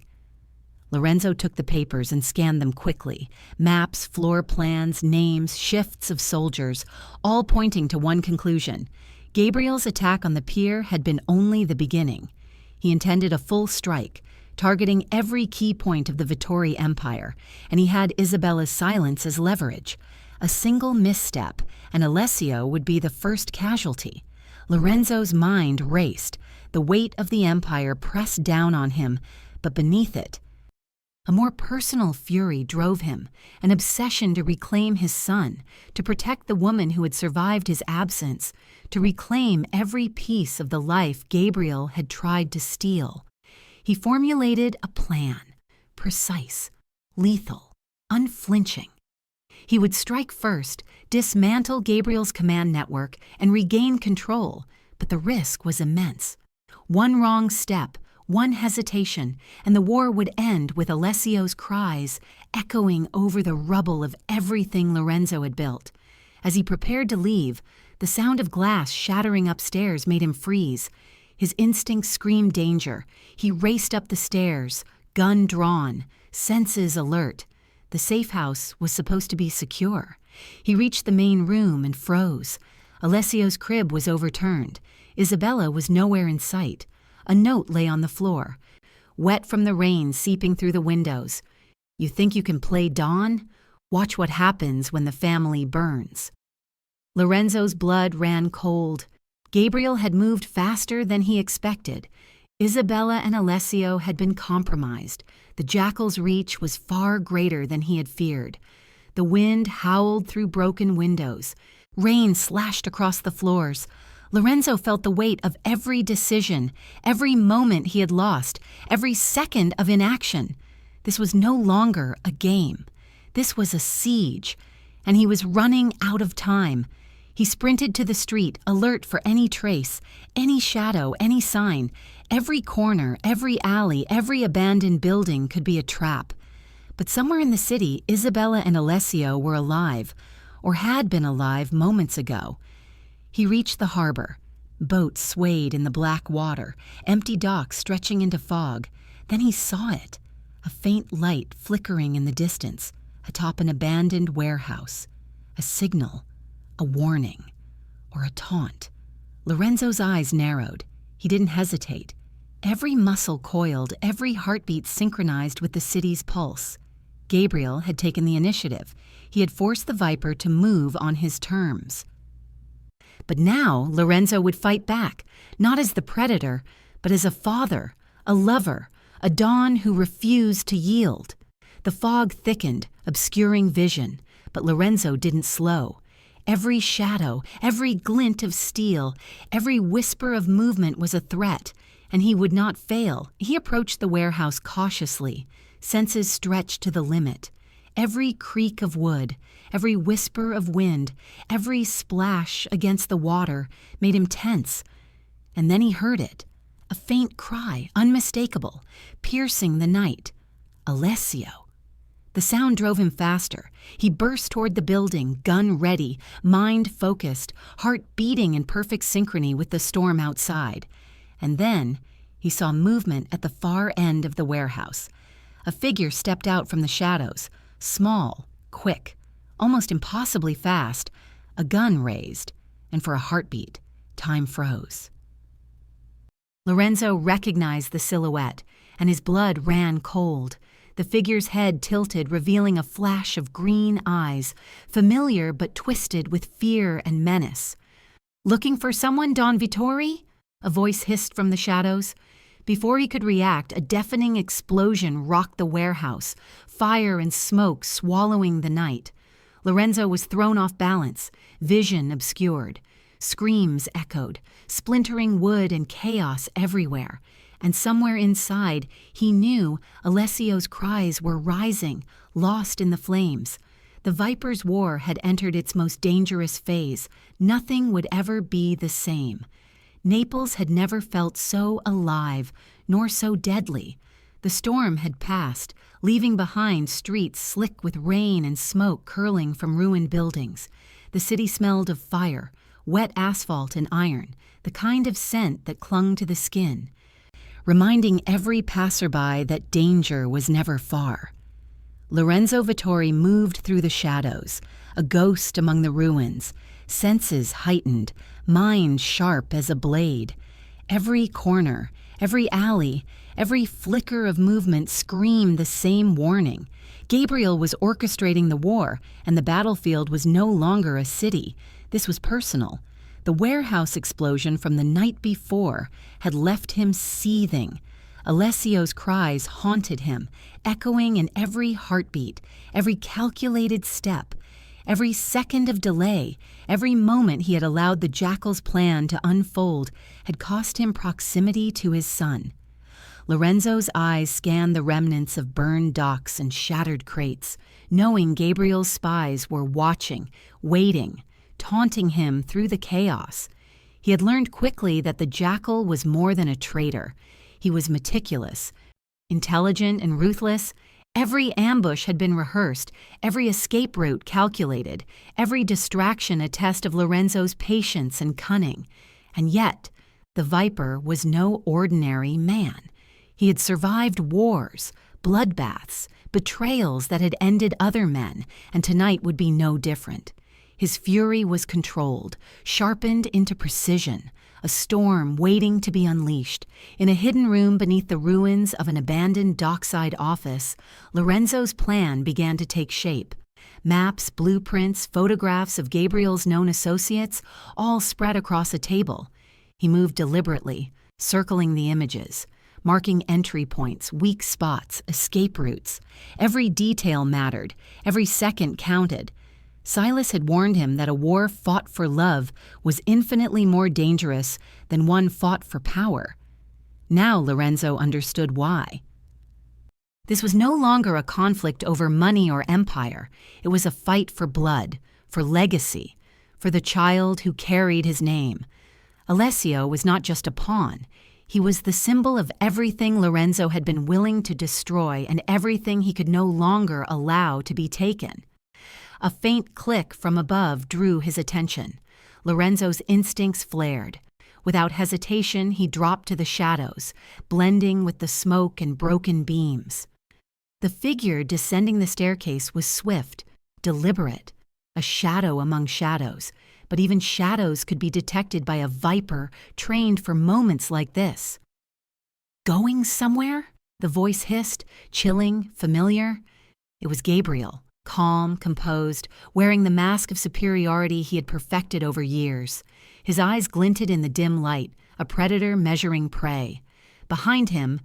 Lorenzo took the papers and scanned them quickly. Maps, floor plans, names, shifts of soldiers, all pointing to one conclusion. Gabriel's attack on the pier had been only the beginning. He intended a full strike, targeting every key point of the Vittori Empire, and he had Isabella's silence as leverage. A single misstep, and Alessio would be the first casualty. Lorenzo's mind raced, the weight of the Empire pressed down on him, but beneath it, a more personal fury drove him, an obsession to reclaim his son, to protect the woman who had survived his absence, to reclaim every piece of the life Gabriel had tried to steal. He formulated a plan, precise, lethal, unflinching. He would strike first, dismantle Gabriel's command network, and regain control, but the risk was immense. One wrong step, one hesitation, and the war would end with Alessio's cries echoing over the rubble of everything Lorenzo had built. As he prepared to leave, the sound of glass shattering upstairs made him freeze. His instincts screamed danger. He raced up the stairs, gun drawn, senses alert. The safe house was supposed to be secure. He reached the main room and froze. Alessio's crib was overturned. Isabella was nowhere in sight. A note lay on the floor, wet from the rain seeping through the windows. "You think you can play Dawn? Watch what happens when the family burns." Lorenzo's blood ran cold. Gabriel had moved faster than he expected. Isabella and Alessio had been compromised. The jackal's reach was far greater than he had feared. The wind howled through broken windows. Rain slashed across the floors. Lorenzo felt the weight of every decision, every moment he had lost, every second of inaction. This was no longer a game. This was a siege, and he was running out of time. He sprinted to the street, alert for any trace, any shadow, any sign. Every corner, every alley, every abandoned building could be a trap. But somewhere in the city, Isabella and Alessio were alive, or had been alive moments ago. He reached the harbor. Boats swayed in the black water, empty docks stretching into fog. Then he saw it, a faint light flickering in the distance, atop an abandoned warehouse. A signal, a warning, or a taunt. Lorenzo's eyes narrowed. He didn't hesitate. Every muscle coiled, every heartbeat synchronized with the city's pulse. Gabriel had taken the initiative. He had forced the Viper to move on his terms. But now Lorenzo would fight back, not as the predator, but as a father, a lover, a Dawn who refused to yield. The fog thickened, obscuring vision, but Lorenzo didn't slow. Every shadow, every glint of steel, every whisper of movement was a threat, and he would not fail. He approached the warehouse cautiously, senses stretched to the limit. Every creak of wood, every whisper of wind, every splash against the water made him tense. And then he heard it, a faint cry, unmistakable, piercing the night. Alessio. The sound drove him faster. He burst toward the building, gun ready, mind focused, heart beating in perfect synchrony with the storm outside. And then he saw movement at the far end of the warehouse. A figure stepped out from the shadows, small, quick, almost impossibly fast, a gun raised, and for a heartbeat, time froze. Lorenzo recognized the silhouette, and his blood ran cold. The figure's head tilted, revealing a flash of green eyes, familiar but twisted with fear and menace. "Looking for someone, Don Vittori?" a voice hissed from the shadows. Before he could react, a deafening explosion rocked the warehouse, fire and smoke swallowing the night. Lorenzo was thrown off balance, vision obscured. Screams echoed, splintering wood and chaos everywhere. And somewhere inside, he knew Alessio's cries were rising, lost in the flames. The Viper's war had entered its most dangerous phase. Nothing would ever be the same. Naples had never felt so alive, nor so deadly. The storm had passed, leaving behind streets slick with rain and smoke curling from ruined buildings. The city smelled of fire, wet asphalt and iron, the kind of scent that clung to the skin, reminding every passerby that danger was never far. Lorenzo Vittori moved through the shadows, a ghost among the ruins, senses heightened, mind sharp as a blade. Every corner, every alley, every flicker of movement screamed the same warning. Gabriel was orchestrating the war, and the battlefield was no longer a city. This was personal. The warehouse explosion from the night before had left him seething. Alessio's cries haunted him, echoing in every heartbeat, every calculated step, every second of delay. Every moment he had allowed the Jackal's plan to unfold had cost him proximity to his son. Lorenzo's eyes scanned the remnants of burned docks and shattered crates, knowing Gabriel's spies were watching, waiting, taunting him through the chaos. He had learned quickly that the Jackal was more than a traitor. He was meticulous, intelligent, and ruthless. Every ambush had been rehearsed, every escape route calculated, every distraction a test of Lorenzo's patience and cunning. And yet, the Viper was no ordinary man. He had survived wars, bloodbaths, betrayals that had ended other men, and tonight would be no different. His fury was controlled, sharpened into precision, a storm waiting to be unleashed. In a hidden room beneath the ruins of an abandoned dockside office, Lorenzo's plan began to take shape. Maps, blueprints, photographs of Gabriel's known associates, all spread across a table. He moved deliberately, circling the images, marking entry points, weak spots, escape routes. Every detail mattered, every second counted. Silas had warned him that a war fought for love was infinitely more dangerous than one fought for power. Now Lorenzo understood why. This was no longer a conflict over money or empire. It was a fight for blood, for legacy, for the child who carried his name. Alessio was not just a pawn. He was the symbol of everything Lorenzo had been willing to destroy and everything he could no longer allow to be taken. A faint click from above drew his attention. Lorenzo's instincts flared. Without hesitation, he dropped to the shadows, blending with the smoke and broken beams. The figure descending the staircase was swift, deliberate, a shadow among shadows, but even shadows could be detected by a viper trained for moments like this. "Going somewhere?" the voice hissed, chilling, familiar. It was Gabriel. Calm, composed, wearing the mask of superiority he had perfected over years. His eyes glinted in the dim light, a predator measuring prey. Behind him,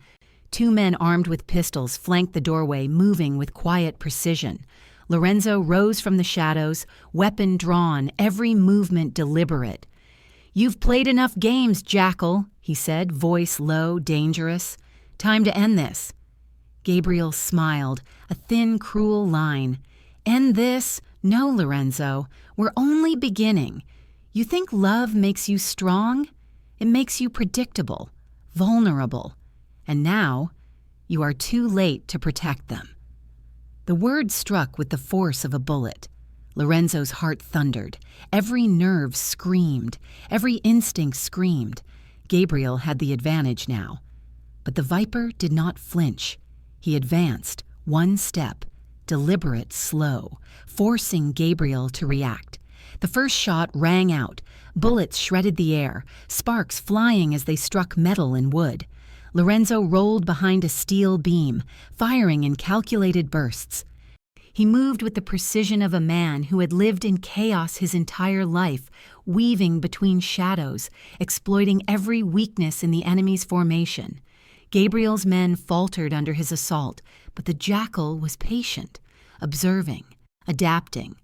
two men armed with pistols flanked the doorway, moving with quiet precision. Lorenzo rose from the shadows, weapon drawn, every movement deliberate. "You've played enough games, Jackal," he said, voice low, dangerous. "Time to end this." Gabriel smiled, a thin, cruel line. "End this? No, Lorenzo. We're only beginning. You think love makes you strong? It makes you predictable, vulnerable. And now, you are too late to protect them." The word struck with the force of a bullet. Lorenzo's heart thundered. Every nerve screamed. Every instinct screamed. Gabriel had the advantage now. But the Viper did not flinch. He advanced, one step, deliberate, slow, forcing Gabriel to react. The first shot rang out. Bullets shredded the air, sparks flying as they struck metal and wood. Lorenzo rolled behind a steel beam, firing in calculated bursts. He moved with the precision of a man who had lived in chaos his entire life, weaving between shadows, exploiting every weakness in the enemy's formation. Gabriel's men faltered under his assault, but the jackal was patient, observing, adapting,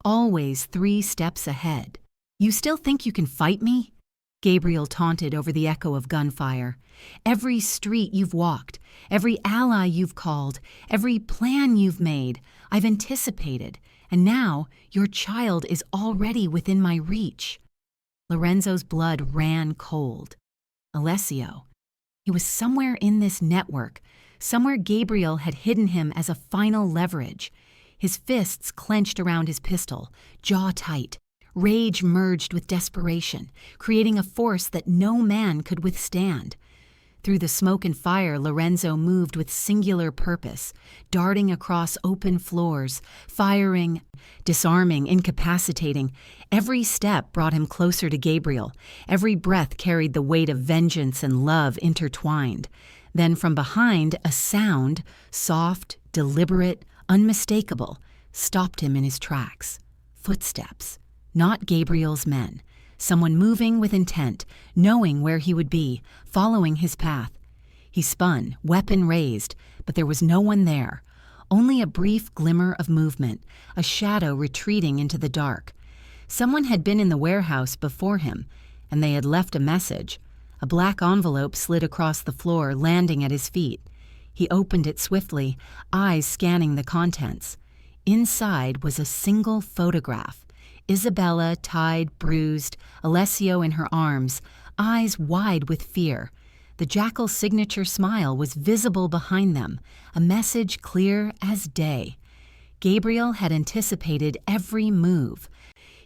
always 3 steps ahead. "You still think you can fight me?" Gabriel taunted over the echo of gunfire. "Every street you've walked, every ally you've called, every plan you've made, I've anticipated, and now your child is already within my reach." Lorenzo's blood ran cold. Alessio. He was somewhere in this network, somewhere Gabriel had hidden him as a final leverage. His fists clenched around his pistol, jaw tight. Rage merged with desperation, creating a force that no man could withstand. Through the smoke and fire, Lorenzo moved with singular purpose, darting across open floors, firing, disarming, incapacitating. Every step brought him closer to Gabriel. Every breath carried the weight of vengeance and love intertwined. Then from behind, a sound, soft, deliberate, unmistakable, stopped him in his tracks. Footsteps. Not Gabriel's men. Someone moving with intent, knowing where he would be, following his path. He spun, weapon raised, but there was no one there. Only a brief glimmer of movement, a shadow retreating into the dark. Someone had been in the warehouse before him, and they had left a message. A black envelope slid across the floor, landing at his feet. He opened it swiftly, eyes scanning the contents. Inside was a single photograph. Isabella, tied, bruised, Alessio in her arms, eyes wide with fear. The jackal's signature smile was visible behind them, a message clear as day. Gabriel had anticipated every move.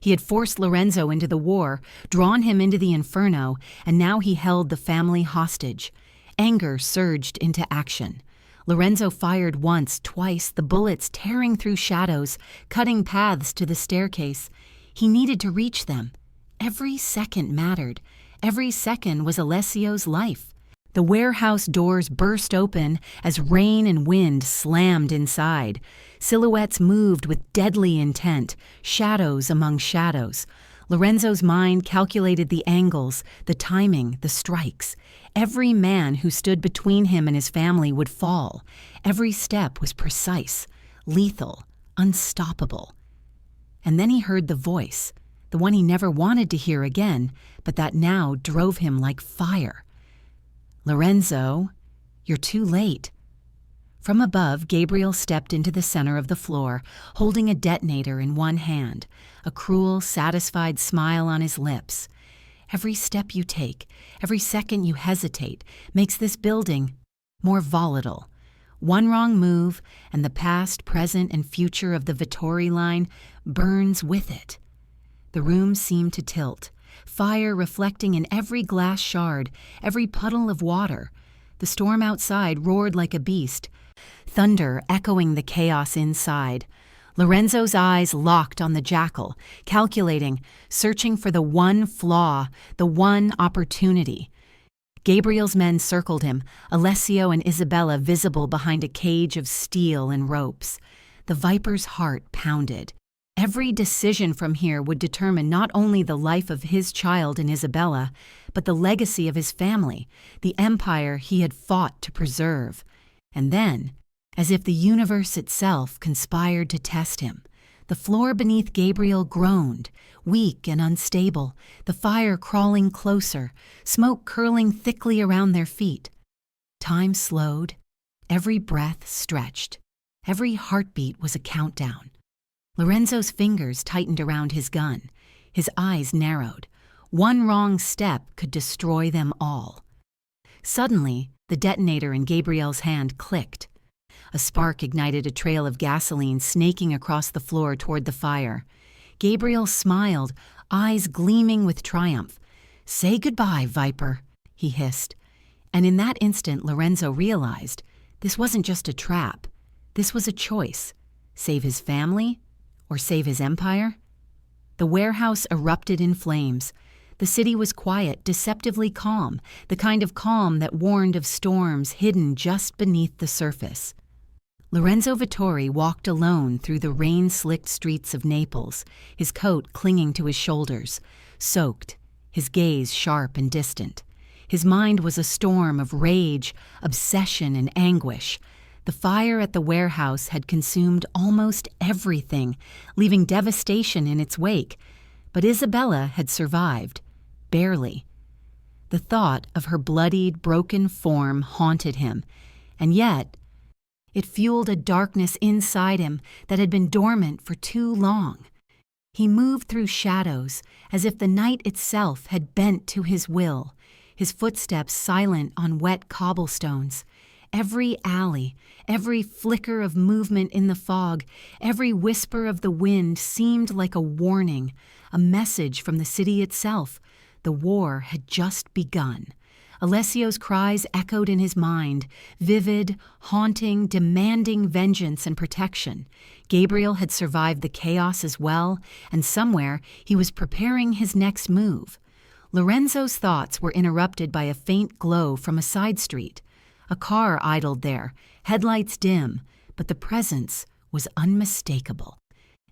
He had forced Lorenzo into the war, drawn him into the inferno, and now he held the family hostage. Anger surged into action. Lorenzo fired once, twice, the bullets tearing through shadows, cutting paths to the staircase. He needed to reach them. Every second mattered. Every second was Alessio's life. The warehouse doors burst open as rain and wind slammed inside. Silhouettes moved with deadly intent, shadows among shadows. Lorenzo's mind calculated the angles, the timing, the strikes. Every man who stood between him and his family would fall. Every step was precise, lethal, unstoppable. And then he heard the voice, the one he never wanted to hear again, but that now drove him like fire. "Lorenzo, you're too late." From above, Gabriel stepped into the center of the floor, holding a detonator in one hand, a cruel, satisfied smile on his lips. "Every step you take, every second you hesitate, makes this building more volatile. One wrong move, and the past, present, and future of the Vittori line burns with it." The room seemed to tilt, fire reflecting in every glass shard, every puddle of water. The storm outside roared like a beast, thunder echoing the chaos inside. Lorenzo's eyes locked on the jackal, calculating, searching for the one flaw, the one opportunity. Gabriel's men circled him, Alessio and Isabella visible behind a cage of steel and ropes. The viper's heart pounded. Every decision from here would determine not only the life of his child and Isabella, but the legacy of his family, the empire he had fought to preserve. And then, as if the universe itself conspired to test him, the floor beneath Gabriel groaned, weak and unstable, the fire crawling closer, smoke curling thickly around their feet. Time slowed, every breath stretched, every heartbeat was a countdown. Lorenzo's fingers tightened around his gun, his eyes narrowed. One wrong step could destroy them all. Suddenly, the detonator in Gabriel's hand clicked. A spark ignited a trail of gasoline snaking across the floor toward the fire. Gabriel smiled, eyes gleaming with triumph. "Say goodbye, Viper," he hissed. And in that instant, Lorenzo realized this wasn't just a trap. This was a choice. Save his family or save his empire? The warehouse erupted in flames. The city was quiet, deceptively calm, the kind of calm that warned of storms hidden just beneath the surface. Lorenzo Vittori walked alone through the rain-slicked streets of Naples, his coat clinging to his shoulders, soaked, his gaze sharp and distant. His mind was a storm of rage, obsession, and anguish. The fire at the warehouse had consumed almost everything, leaving devastation in its wake. But Isabella had survived, barely. The thought of her bloodied, broken form haunted him, and yet it fueled a darkness inside him that had been dormant for too long. He moved through shadows as if the night itself had bent to his will, his footsteps silent on wet cobblestones. Every alley, every flicker of movement in the fog, every whisper of the wind seemed like a warning, a message from the city itself. The war had just begun. Alessio's cries echoed in his mind, vivid, haunting, demanding vengeance and protection. Gabriel had survived the chaos as well, and somewhere he was preparing his next move. Lorenzo's thoughts were interrupted by a faint glow from a side street. A car idled there, headlights dim, but the presence was unmistakable.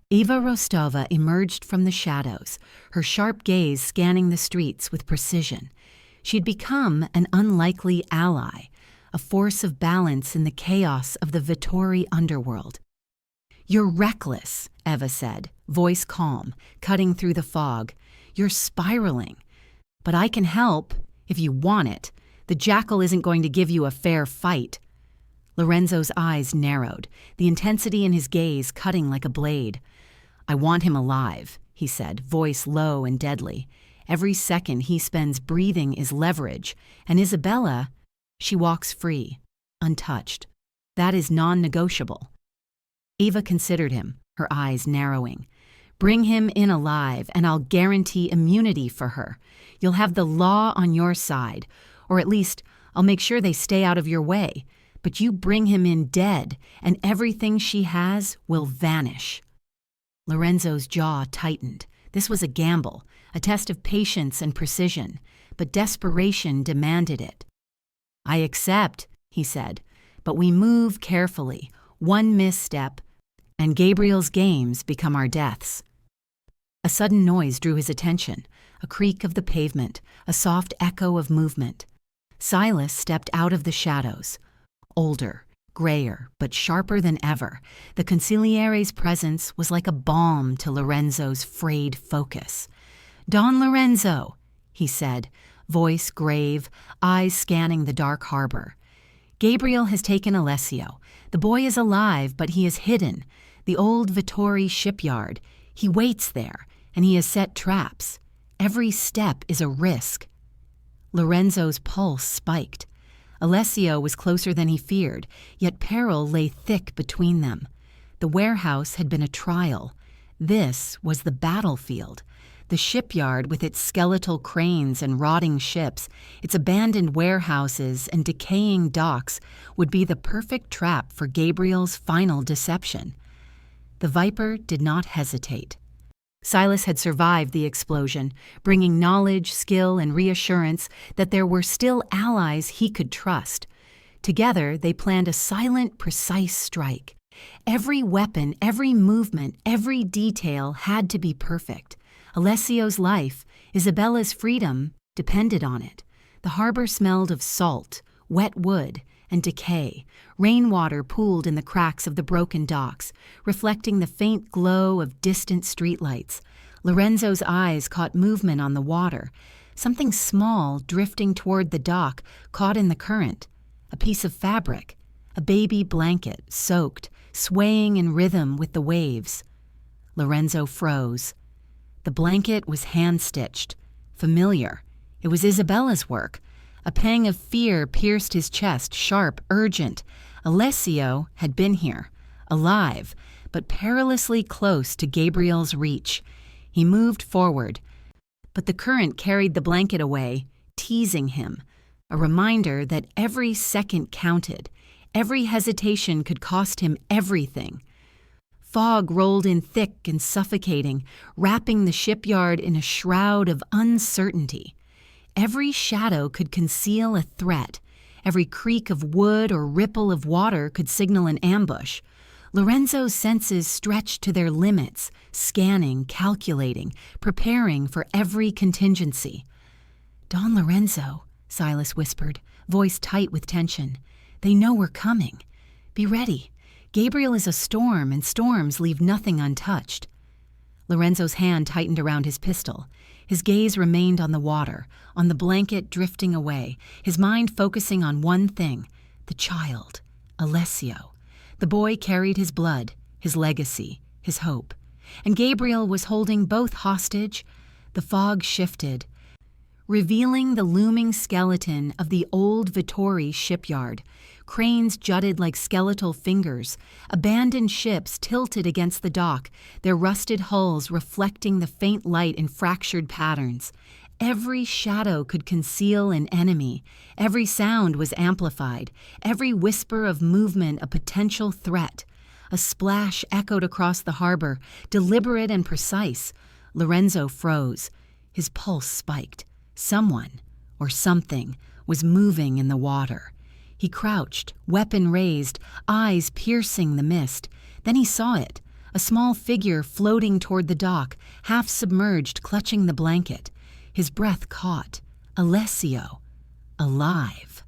Eva Rostova emerged from the shadows, her sharp gaze scanning the streets with precision. She'd become an unlikely ally, a force of balance in the chaos of the Vittori underworld. "You're reckless," Eva said, voice calm, cutting through the fog. "You're spiraling. But I can help, if you want it. The jackal isn't going to give you a fair fight." Lorenzo's eyes narrowed, the intensity in his gaze cutting like a blade. "I want him alive," he said, voice low and deadly. "Every second he spends breathing is leverage, and Isabella, she walks free, untouched. That is non-negotiable." Eva considered him, her eyes narrowing. "Bring him in alive, and I'll guarantee immunity for her. You'll have the law on your side, or at least I'll make sure they stay out of your way. But you bring him in dead, and everything she has will vanish." Lorenzo's jaw tightened. This was a gamble, a test of patience and precision, but desperation demanded it. "I accept," he said, "but we move carefully. One misstep, and Gabriel's games become our deaths." A sudden noise drew his attention, a creak of the pavement, a soft echo of movement. Silas stepped out of the shadows. Older, grayer, but sharper than ever, the consigliere's presence was like a balm to Lorenzo's frayed focus. "Don Lorenzo," he said, voice grave, eyes scanning the dark harbor. "Gabriel has taken Alessio. The boy is alive, but he is hidden. The old Vittori shipyard. He waits there, and he has set traps. Every step is a risk." Lorenzo's pulse spiked. Alessio was closer than he feared, yet peril lay thick between them. The warehouse had been a trial. This was the battlefield. The shipyard with its skeletal cranes and rotting ships, its abandoned warehouses and decaying docks would be the perfect trap for Gabriel's final deception. The Viper did not hesitate. Silas had survived the explosion, bringing knowledge, skill, and reassurance that there were still allies he could trust. Together, they planned a silent, precise strike. Every weapon, every movement, every detail had to be perfect. Alessio's life, Isabella's freedom, depended on it. The harbor smelled of salt, wet wood, and decay. Rainwater pooled in the cracks of the broken docks, reflecting the faint glow of distant streetlights. Lorenzo's eyes caught movement on the water, something small drifting toward the dock, caught in the current. A piece of fabric, a baby blanket, soaked, swaying in rhythm with the waves. Lorenzo froze. The blanket was hand-stitched, familiar. It was Isabella's work. A pang of fear pierced his chest, sharp, urgent. Alessio had been here, alive, but perilously close to Gabriel's reach. He moved forward, but the current carried the blanket away, teasing him, a reminder that every second counted. Every hesitation could cost him everything. Fog rolled in thick and suffocating, wrapping the shipyard in a shroud of uncertainty. Every shadow could conceal a threat. Every creak of wood or ripple of water could signal an ambush. Lorenzo's senses stretched to their limits, scanning, calculating, preparing for every contingency. "Don Lorenzo," Silas whispered, voice tight with tension. "They know we're coming. Be ready. Gabriel is a storm, and storms leave nothing untouched." Lorenzo's hand tightened around his pistol. His gaze remained on the water, on the blanket drifting away, his mind focusing on one thing: the child, Alessio. The boy carried his blood, his legacy, his hope. And Gabriel was holding both hostage. The fog shifted, revealing the looming skeleton of the old Vittori shipyard. Cranes jutted like skeletal fingers. Abandoned ships tilted against the dock, their rusted hulls reflecting the faint light in fractured patterns. Every shadow could conceal an enemy. Every sound was amplified. Every whisper of movement a potential threat. A splash echoed across the harbor, deliberate and precise. Lorenzo froze. His pulse spiked. Someone, or something, was moving in the water. He crouched, weapon raised, eyes piercing the mist. Then he saw it, a small figure floating toward the dock, half submerged, clutching the blanket. His breath caught. Alessio. Alive.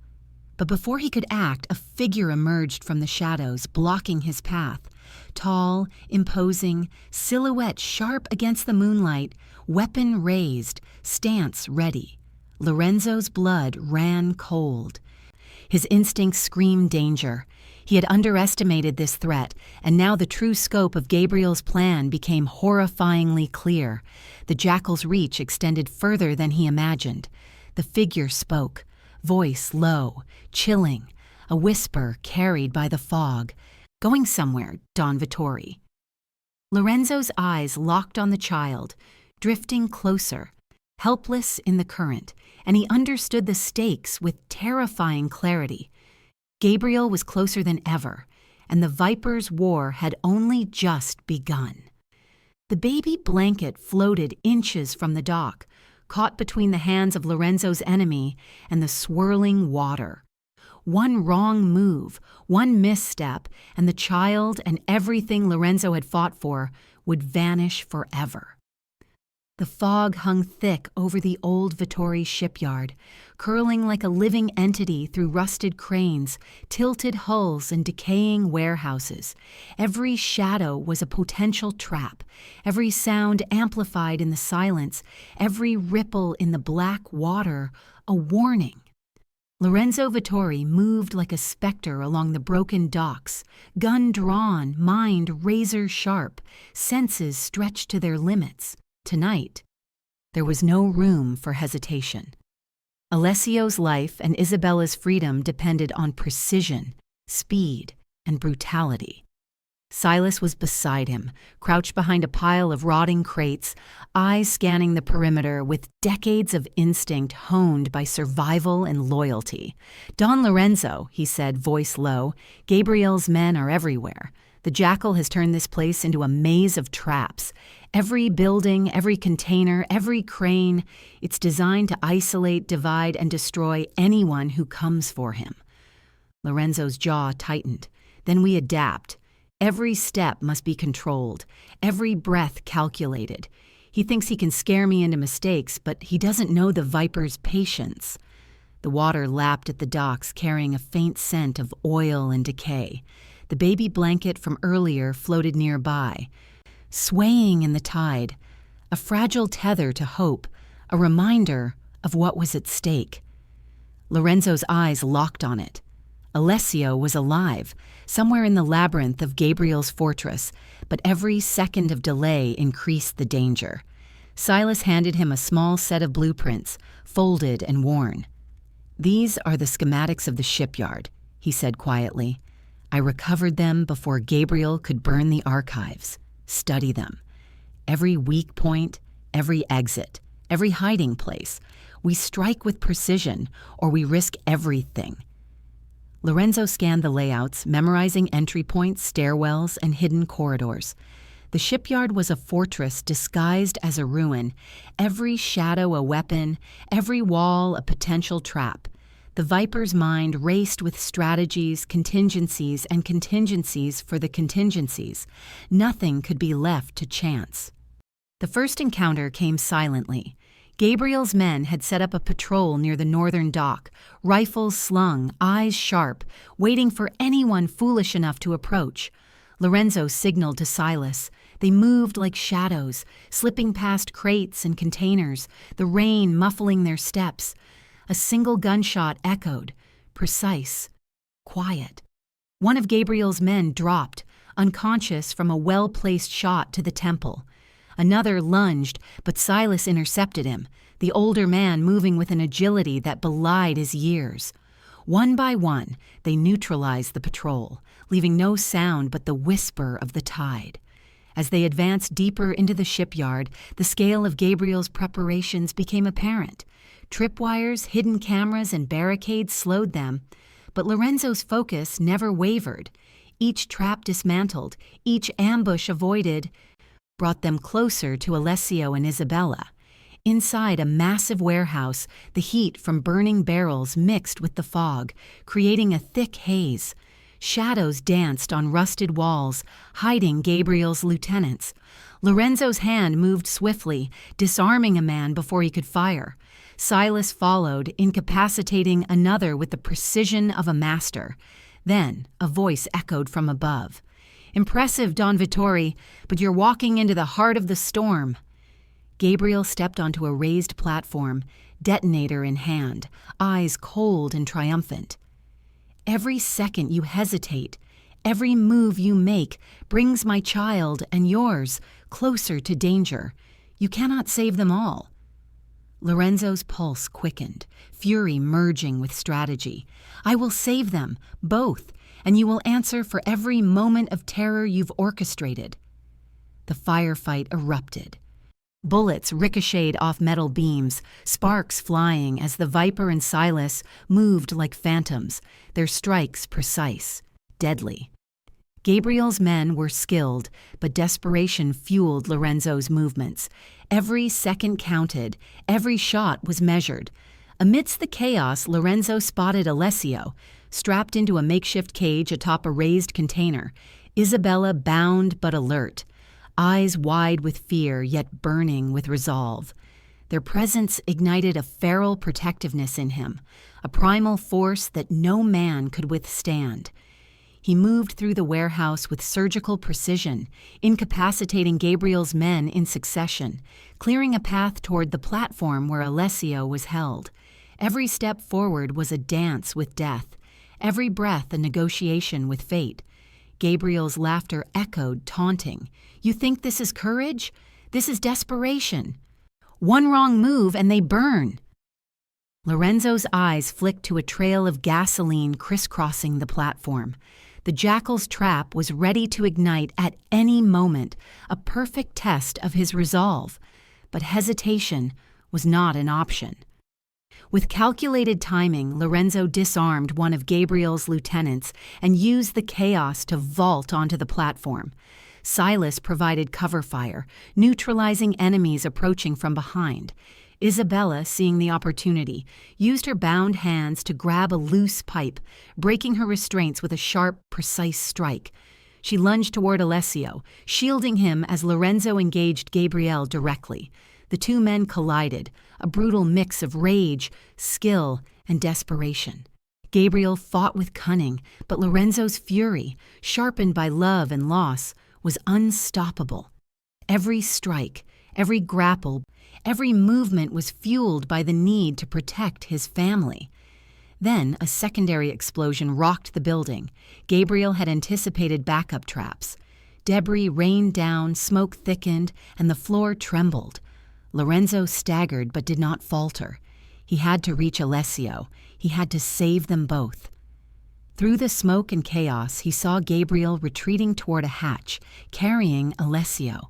But before he could act, a figure emerged from the shadows, blocking his path. Tall, imposing, silhouette sharp against the moonlight, weapon raised, stance ready. Lorenzo's blood ran cold. His instincts screamed danger. He had underestimated this threat, and now the true scope of Gabriel's plan became horrifyingly clear. The jackal's reach extended further than he imagined. The figure spoke, voice low, chilling, a whisper carried by the fog. "Going somewhere, Don Vittori." Lorenzo's eyes locked on the child, drifting closer, helpless in the current, and he understood the stakes with terrifying clarity. Gabriel was closer than ever, and the Viper's war had only just begun. The baby blanket floated inches from the dock, caught between the hands of Lorenzo's enemy and the swirling water. One wrong move, one misstep, and the child and everything Lorenzo had fought for would vanish forever. The fog hung thick over the old Vittori shipyard, curling like a living entity through rusted cranes, tilted hulls, and decaying warehouses. Every shadow was a potential trap, every sound amplified in the silence, every ripple in the black water a warning. Lorenzo Vittori moved like a specter along the broken docks, gun drawn, mind razor sharp, senses stretched to their limits. Tonight, there was no room for hesitation. Alessio's life and Isabella's freedom depended on precision, speed, and brutality. Silas was beside him, crouched behind a pile of rotting crates, eyes scanning the perimeter with decades of instinct honed by survival and loyalty. "Don Lorenzo," he said, voice low, "Gabriel's men are everywhere. The jackal has turned this place into a maze of traps. Every building, every container, every crane, it's designed to isolate, divide, and destroy anyone who comes for him." Lorenzo's jaw tightened. "Then we adapt. Every step must be controlled, every breath calculated. He thinks he can scare me into mistakes, but he doesn't know the Viper's patience." The water lapped at the docks, carrying a faint scent of oil and decay. The baby blanket from earlier floated nearby, swaying in the tide, a fragile tether to hope, a reminder of what was at stake. Lorenzo's eyes locked on it. Alessio was alive, somewhere in the labyrinth of Gabriel's fortress, but every second of delay increased the danger. Silas handed him a small set of blueprints, folded and worn. "These are the schematics of the shipyard," he said quietly. "I recovered them before Gabriel could burn the archives. Study them. Every weak point, every exit, every hiding place. We strike with precision, or we risk everything." Lorenzo scanned the layouts, memorizing entry points, stairwells, and hidden corridors. The shipyard was a fortress disguised as a ruin, every shadow a weapon, every wall a potential trap. The Viper's mind raced with strategies, contingencies, and contingencies for the contingencies. Nothing could be left to chance. The first encounter came silently. Gabriel's men had set up a patrol near the northern dock, rifles slung, eyes sharp, waiting for anyone foolish enough to approach. Lorenzo signaled to Silas. They moved like shadows, slipping past crates and containers, the rain muffling their steps. A single gunshot echoed, precise, quiet. One of Gabriel's men dropped, unconscious from a well-placed shot to the temple. Another lunged, but Silas intercepted him, the older man moving with an agility that belied his years. One by one, they neutralized the patrol, leaving no sound but the whisper of the tide. As they advanced deeper into the shipyard, the scale of Gabriel's preparations became apparent. Tripwires, hidden cameras, and barricades slowed them, but Lorenzo's focus never wavered. Each trap dismantled, each ambush avoided, brought them closer to Alessio and Isabella. Inside a massive warehouse, the heat from burning barrels mixed with the fog, creating a thick haze. Shadows danced on rusted walls, hiding Gabriel's lieutenants. Lorenzo's hand moved swiftly, disarming a man before he could fire. Silas followed, incapacitating another with the precision of a master. Then a voice echoed from above. "Impressive, Don Vittori, but you're walking into the heart of the storm." Gabriel stepped onto a raised platform, detonator in hand, eyes cold and triumphant. "Every second you hesitate, every move you make brings my child and yours closer to danger. You cannot save them all." Lorenzo's pulse quickened, fury merging with strategy. "I will save them, both, and you will answer for every moment of terror you've orchestrated." The firefight erupted. Bullets ricocheted off metal beams, sparks flying as the Viper and Silas moved like phantoms, their strikes precise, deadly. Gabriel's men were skilled, but desperation fueled Lorenzo's movements. Every second counted, every shot was measured. Amidst the chaos, Lorenzo spotted Alessio, strapped into a makeshift cage atop a raised container, Isabella bound but alert, eyes wide with fear yet burning with resolve. Their presence ignited a feral protectiveness in him, a primal force that no man could withstand. He moved through the warehouse with surgical precision, incapacitating Gabriel's men in succession, clearing a path toward the platform where Alessio was held. Every step forward was a dance with death, every breath a negotiation with fate. Gabriel's laughter echoed, taunting. "You think this is courage? This is desperation. One wrong move and they burn." Lorenzo's eyes flicked to a trail of gasoline crisscrossing the platform. The jackal's trap was ready to ignite at any moment, a perfect test of his resolve. But hesitation was not an option. With calculated timing, Lorenzo disarmed one of Gabriel's lieutenants and used the chaos to vault onto the platform. Silas provided cover fire, neutralizing enemies approaching from behind. Isabella, seeing the opportunity, used her bound hands to grab a loose pipe, breaking her restraints with a sharp, precise strike. She lunged toward Alessio, shielding him as Lorenzo engaged Gabriel directly. The two men collided, a brutal mix of rage, skill, and desperation. Gabriel fought with cunning, but Lorenzo's fury, sharpened by love and loss, was unstoppable. Every strike, every grapple, every movement was fueled by the need to protect his family. Then a secondary explosion rocked the building. Gabriel had anticipated backup traps. Debris rained down, smoke thickened, and the floor trembled. Lorenzo staggered but did not falter. He had to reach Alessio. He had to save them both. Through the smoke and chaos, he saw Gabriel retreating toward a hatch, carrying Alessio.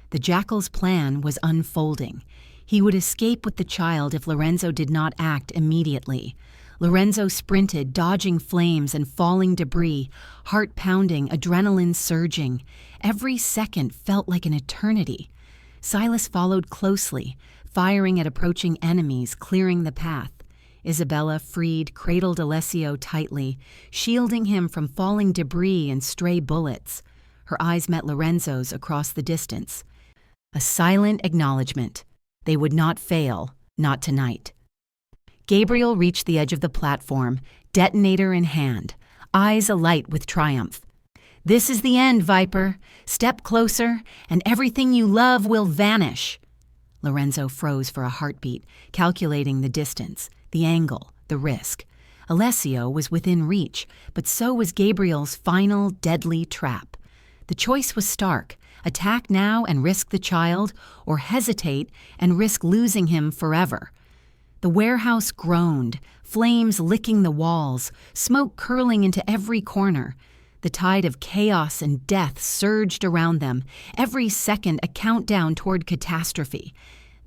The jackal's plan was unfolding. He would escape with the child if Lorenzo did not act immediately. Lorenzo sprinted, dodging flames and falling debris, heart pounding, adrenaline surging. Every second felt like an eternity. Silas followed closely, firing at approaching enemies, clearing the path. Isabella, freed, cradled Alessio tightly, shielding him from falling debris and stray bullets. Her eyes met Lorenzo's across the distance. A silent acknowledgement. They would not fail, not tonight. Gabriel reached the edge of the platform, detonator in hand, eyes alight with triumph. "This is the end, Viper. Step closer, and everything you love will vanish." Lorenzo froze for a heartbeat, calculating the distance, the angle, the risk. Alessio was within reach, but so was Gabriel's final deadly trap. The choice was stark: attack now and risk the child, or hesitate and risk losing him forever. The warehouse groaned, flames licking the walls, smoke curling into every corner. The tide of chaos and death surged around them, every second a countdown toward catastrophe.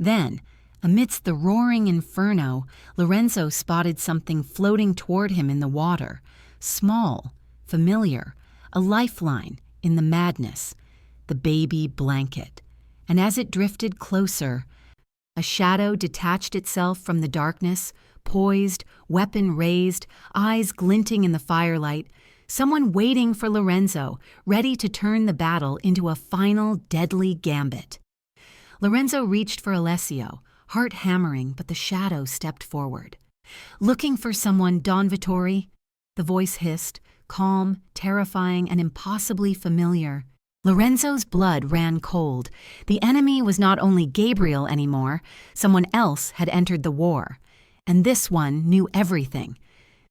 Then, amidst the roaring inferno, Lorenzo spotted something floating toward him in the water. Small, familiar, a lifeline in the madness. The baby blanket. And as it drifted closer, a shadow detached itself from the darkness, poised, weapon raised, eyes glinting in the firelight, someone waiting for Lorenzo, ready to turn the battle into a final deadly gambit. Lorenzo reached for Alessio, heart hammering, but the shadow stepped forward. "Looking for someone, Don Vittori?" The voice hissed, calm, terrifying, and impossibly familiar. Lorenzo's blood ran cold. The enemy was not only Gabriel anymore, someone else had entered the war. And this one knew everything.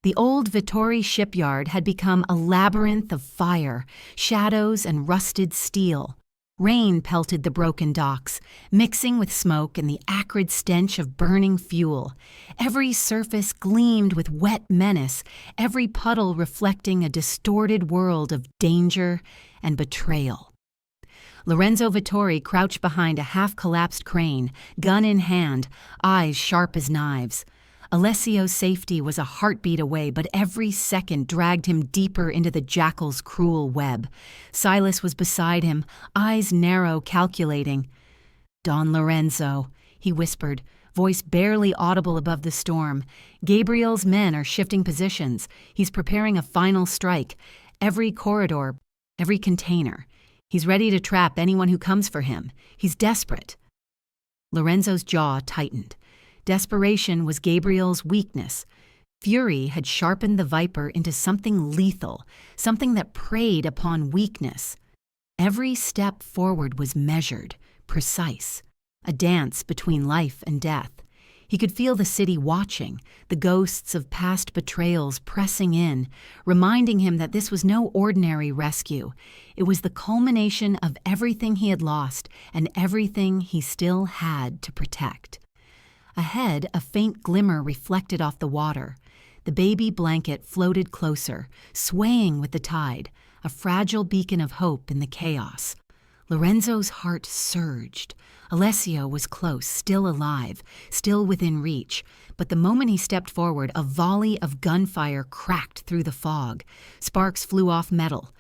The old Vittori shipyard had become a labyrinth of fire, shadows, and rusted steel. Rain pelted the broken docks, mixing with smoke and the acrid stench of burning fuel. Every surface gleamed with wet menace, every puddle reflecting a distorted world of danger and betrayal. Lorenzo Vittori crouched behind a half-collapsed crane, gun in hand, eyes sharp as knives. Alessio's safety was a heartbeat away, but every second dragged him deeper into the jackal's cruel web. Silas was beside him, eyes narrow, calculating. "Don Lorenzo," he whispered, voice barely audible above the storm. "Gabriel's men are shifting positions. He's preparing a final strike. Every corridor, every container. He's ready to trap anyone who comes for him. He's desperate." Lorenzo's jaw tightened. Desperation was Gabriel's weakness. Fury had sharpened the Viper into something lethal, something that preyed upon weakness. Every step forward was measured, precise, a dance between life and death. He could feel the city watching, the ghosts of past betrayals pressing in, reminding him that this was no ordinary rescue. It was the culmination of everything he had lost and everything he still had to protect. Ahead, a faint glimmer reflected off the water. The baby blanket floated closer, swaying with the tide, a fragile beacon of hope in the chaos. Lorenzo's heart surged. Alessio was close, still alive, still within reach. But the moment he stepped forward, a volley of gunfire cracked through the fog. Sparks flew off metal,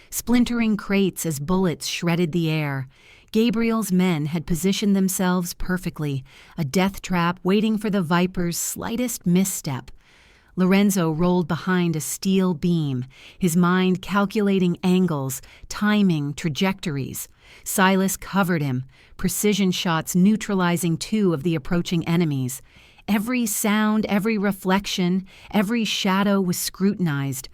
splintering crates as bullets shredded the air. Gabriel's men had positioned themselves perfectly, a death trap waiting for the Viper's slightest misstep. Lorenzo rolled behind a steel beam, his mind calculating angles, timing, trajectories. Silas covered him, precision shots neutralizing two of the approaching enemies. Every sound, every reflection, every shadow was scrutinized.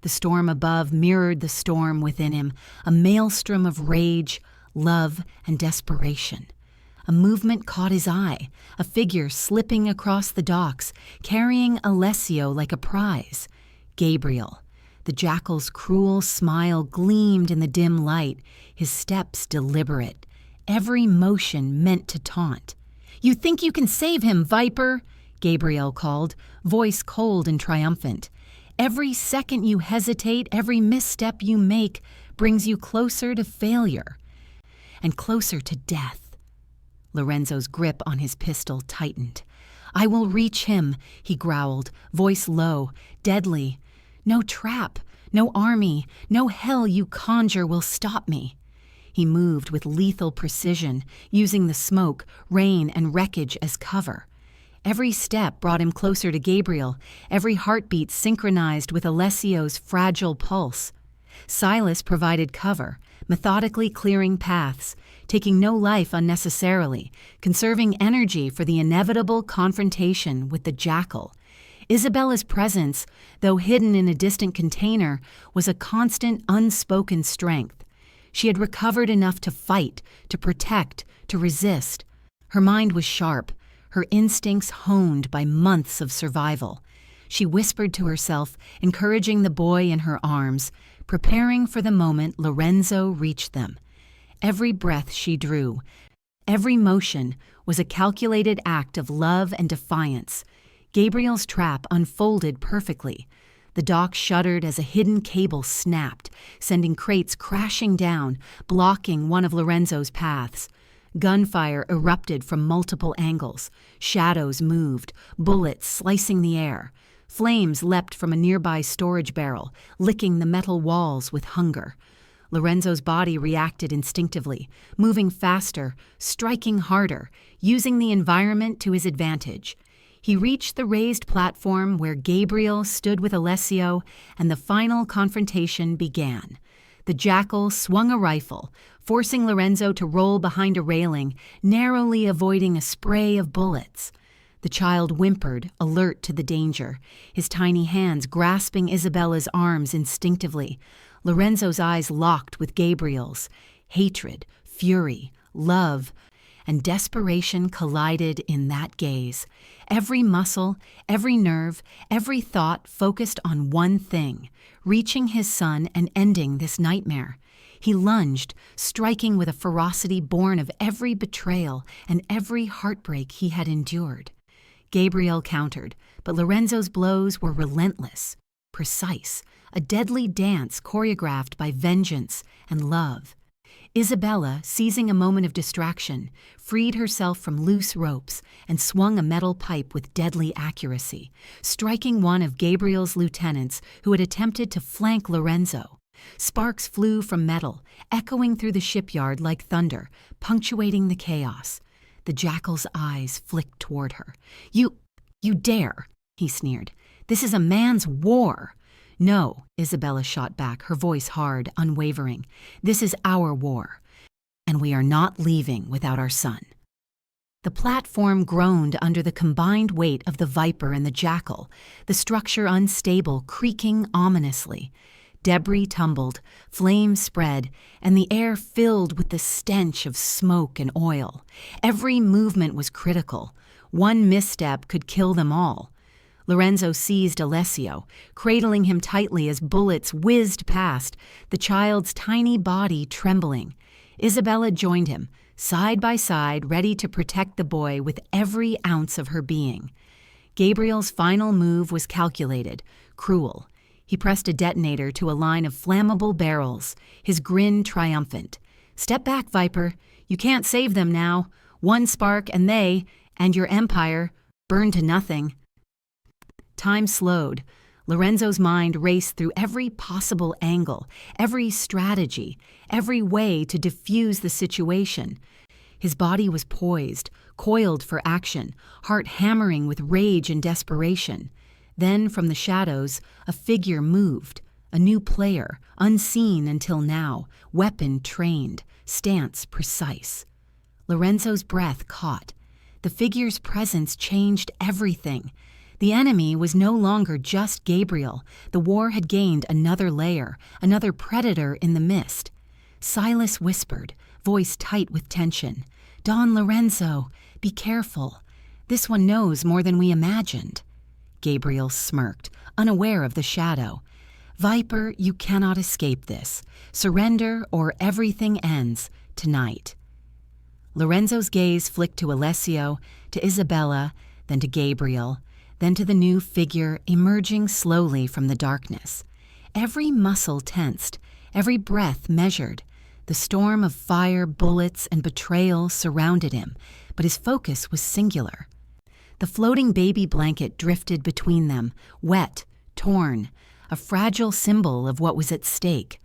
The storm above mirrored the storm within him, a maelstrom of rage, love, and desperation. A movement caught his eye, a figure slipping across the docks, carrying Alessio like a prize. Gabriel. The jackal's cruel smile gleamed in the dim light, his steps deliberate, every motion meant to taunt. "You think you can save him, Viper?" Gabriel called, voice cold and triumphant. "Every second you hesitate, every misstep you make, brings you closer to failure. And closer to death." Lorenzo's grip on his pistol tightened. "I will reach him," he growled, voice low, deadly. "No trap, no army, no hell you conjure will stop me." He moved with lethal precision, using the smoke, rain, and wreckage as cover. Every step brought him closer to Gabriel, every heartbeat synchronized with Alessio's fragile pulse. Silas provided cover, methodically clearing paths, taking no life unnecessarily, conserving energy for the inevitable confrontation with the jackal. Isabella's presence, though hidden in a distant container, was a constant, unspoken strength. She had recovered enough to fight, to protect, to resist. Her mind was sharp, her instincts honed by months of survival. She whispered to herself, encouraging the boy in her arms, preparing for the moment Lorenzo reached them. Every breath she drew, every motion was a calculated act of love and defiance. Gabriel's trap unfolded perfectly. The dock shuddered as a hidden cable snapped, sending crates crashing down, blocking one of Lorenzo's paths. Gunfire erupted from multiple angles. Shadows moved, bullets slicing the air. Flames leapt from a nearby storage barrel, licking the metal walls with hunger. Lorenzo's body reacted instinctively, moving faster, striking harder, using the environment to his advantage. He reached the raised platform where Gabriel stood with Alessio, and the final confrontation began. The jackal swung a rifle, forcing Lorenzo to roll behind a railing, narrowly avoiding a spray of bullets. The child whimpered, alert to the danger, his tiny hands grasping Isabella's arms instinctively. Lorenzo's eyes locked with Gabriel's. Hatred, fury, love, and desperation collided in that gaze. Every muscle, every nerve, every thought focused on one thing, reaching his son and ending this nightmare. He lunged, striking with a ferocity born of every betrayal and every heartbreak he had endured. Gabriel countered, but Lorenzo's blows were relentless, precise, a deadly dance choreographed by vengeance and love. Isabella, seizing a moment of distraction, freed herself from loose ropes and swung a metal pipe with deadly accuracy, striking one of Gabriel's lieutenants who had attempted to flank Lorenzo. Sparks flew from metal, echoing through the shipyard like thunder, punctuating the chaos. The jackal's eyes flicked toward her. You dare, he sneered. "This is a man's war." "No," Isabella shot back, her voice hard, unwavering. "This is our war, and we are not leaving without our son." The platform groaned under the combined weight of the viper and the jackal, the structure unstable, creaking ominously. Debris tumbled, flames spread, and the air filled with the stench of smoke and oil. Every movement was critical. One misstep could kill them all. Lorenzo seized Alessio, cradling him tightly as bullets whizzed past, the child's tiny body trembling. Isabella joined him, side by side, ready to protect the boy with every ounce of her being. Gabriel's final move was calculated, cruel. He pressed a detonator to a line of flammable barrels, his grin triumphant. "Step back, Viper. You can't save them now. One spark and they, and your empire, burn to nothing." Time slowed. Lorenzo's mind raced through every possible angle, every strategy, every way to defuse the situation. His body was poised, coiled for action, heart hammering with rage and desperation. Then, from the shadows, a figure moved, a new player, unseen until now, weapon trained, stance precise. Lorenzo's breath caught. The figure's presence changed everything. The enemy was no longer just Gabriel. The war had gained another layer, another predator in the mist. Silas whispered, voice tight with tension. "Don Lorenzo, be careful. This one knows more than we imagined." Gabriel smirked, unaware of the shadow. "Viper, you cannot escape this. Surrender or everything ends tonight." Lorenzo's gaze flicked to Alessio, to Isabella, then to Gabriel, then to the new figure emerging slowly from the darkness. Every muscle tensed, every breath measured. The storm of fire, bullets, and betrayal surrounded him, but his focus was singular. The floating baby blanket drifted between them, wet, torn, a fragile symbol of what was at stake.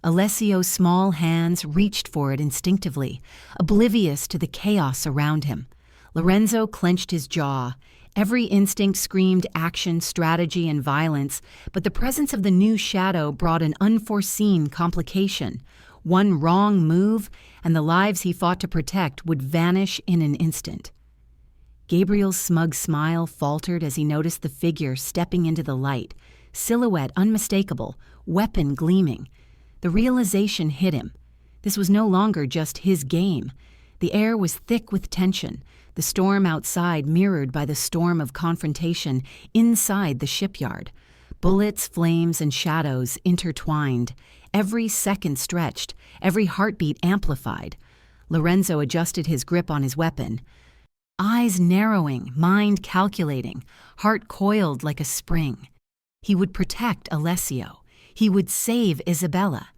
Alessio's small hands reached for it instinctively, oblivious to the chaos around him. Lorenzo clenched his jaw. Every instinct screamed action, strategy, and violence, but the presence of the new shadow brought an unforeseen complication. One wrong move, and the lives he fought to protect would vanish in an instant. Gabriel's smug smile faltered as he noticed the figure stepping into the light, silhouette unmistakable, weapon gleaming. The realization hit him. This was no longer just his game. The air was thick with tension, the storm outside mirrored by the storm of confrontation inside the shipyard. Bullets, flames, and shadows intertwined, every second stretched, every heartbeat amplified. Lorenzo adjusted his grip on his weapon. Eyes narrowing, mind calculating, heart coiled like a spring. He would protect Alessio. He would save Isabella.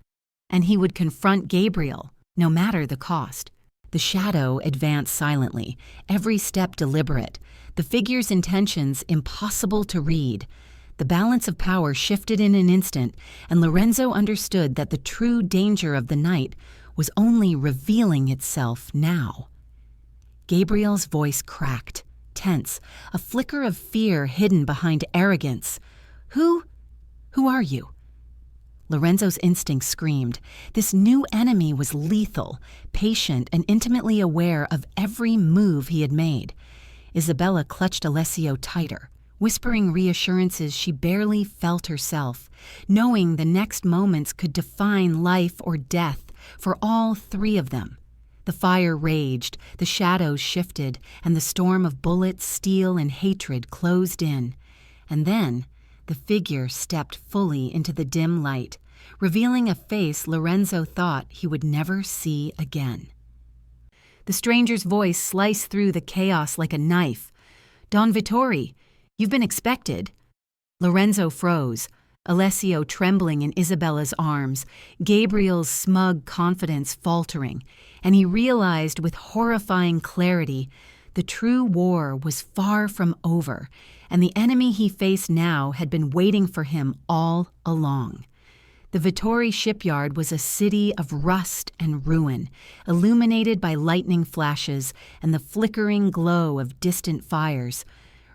And he would confront Gabriel, no matter the cost. The shadow advanced silently, every step deliberate, the figure's intentions impossible to read. The balance of power shifted in an instant, and Lorenzo understood that the true danger of the night was only revealing itself now. Gabriel's voice cracked, tense, a flicker of fear hidden behind arrogance. Who are you?" Lorenzo's instinct screamed. This new enemy was lethal, patient, and intimately aware of every move he had made. Isabella clutched Alessio tighter, whispering reassurances she barely felt herself, knowing the next moments could define life or death for all three of them. The fire raged, the shadows shifted, and the storm of bullets, steel, and hatred closed in. And then the figure stepped fully into the dim light, revealing a face Lorenzo thought he would never see again. The stranger's voice sliced through the chaos like a knife. "Don Vittori, you've been expected." Lorenzo froze, Alessio trembling in Isabella's arms, Gabriel's smug confidence faltering, and he realized with horrifying clarity the true war was far from over, and the enemy he faced now had been waiting for him all along. The Vittori shipyard was a city of rust and ruin, illuminated by lightning flashes and the flickering glow of distant fires.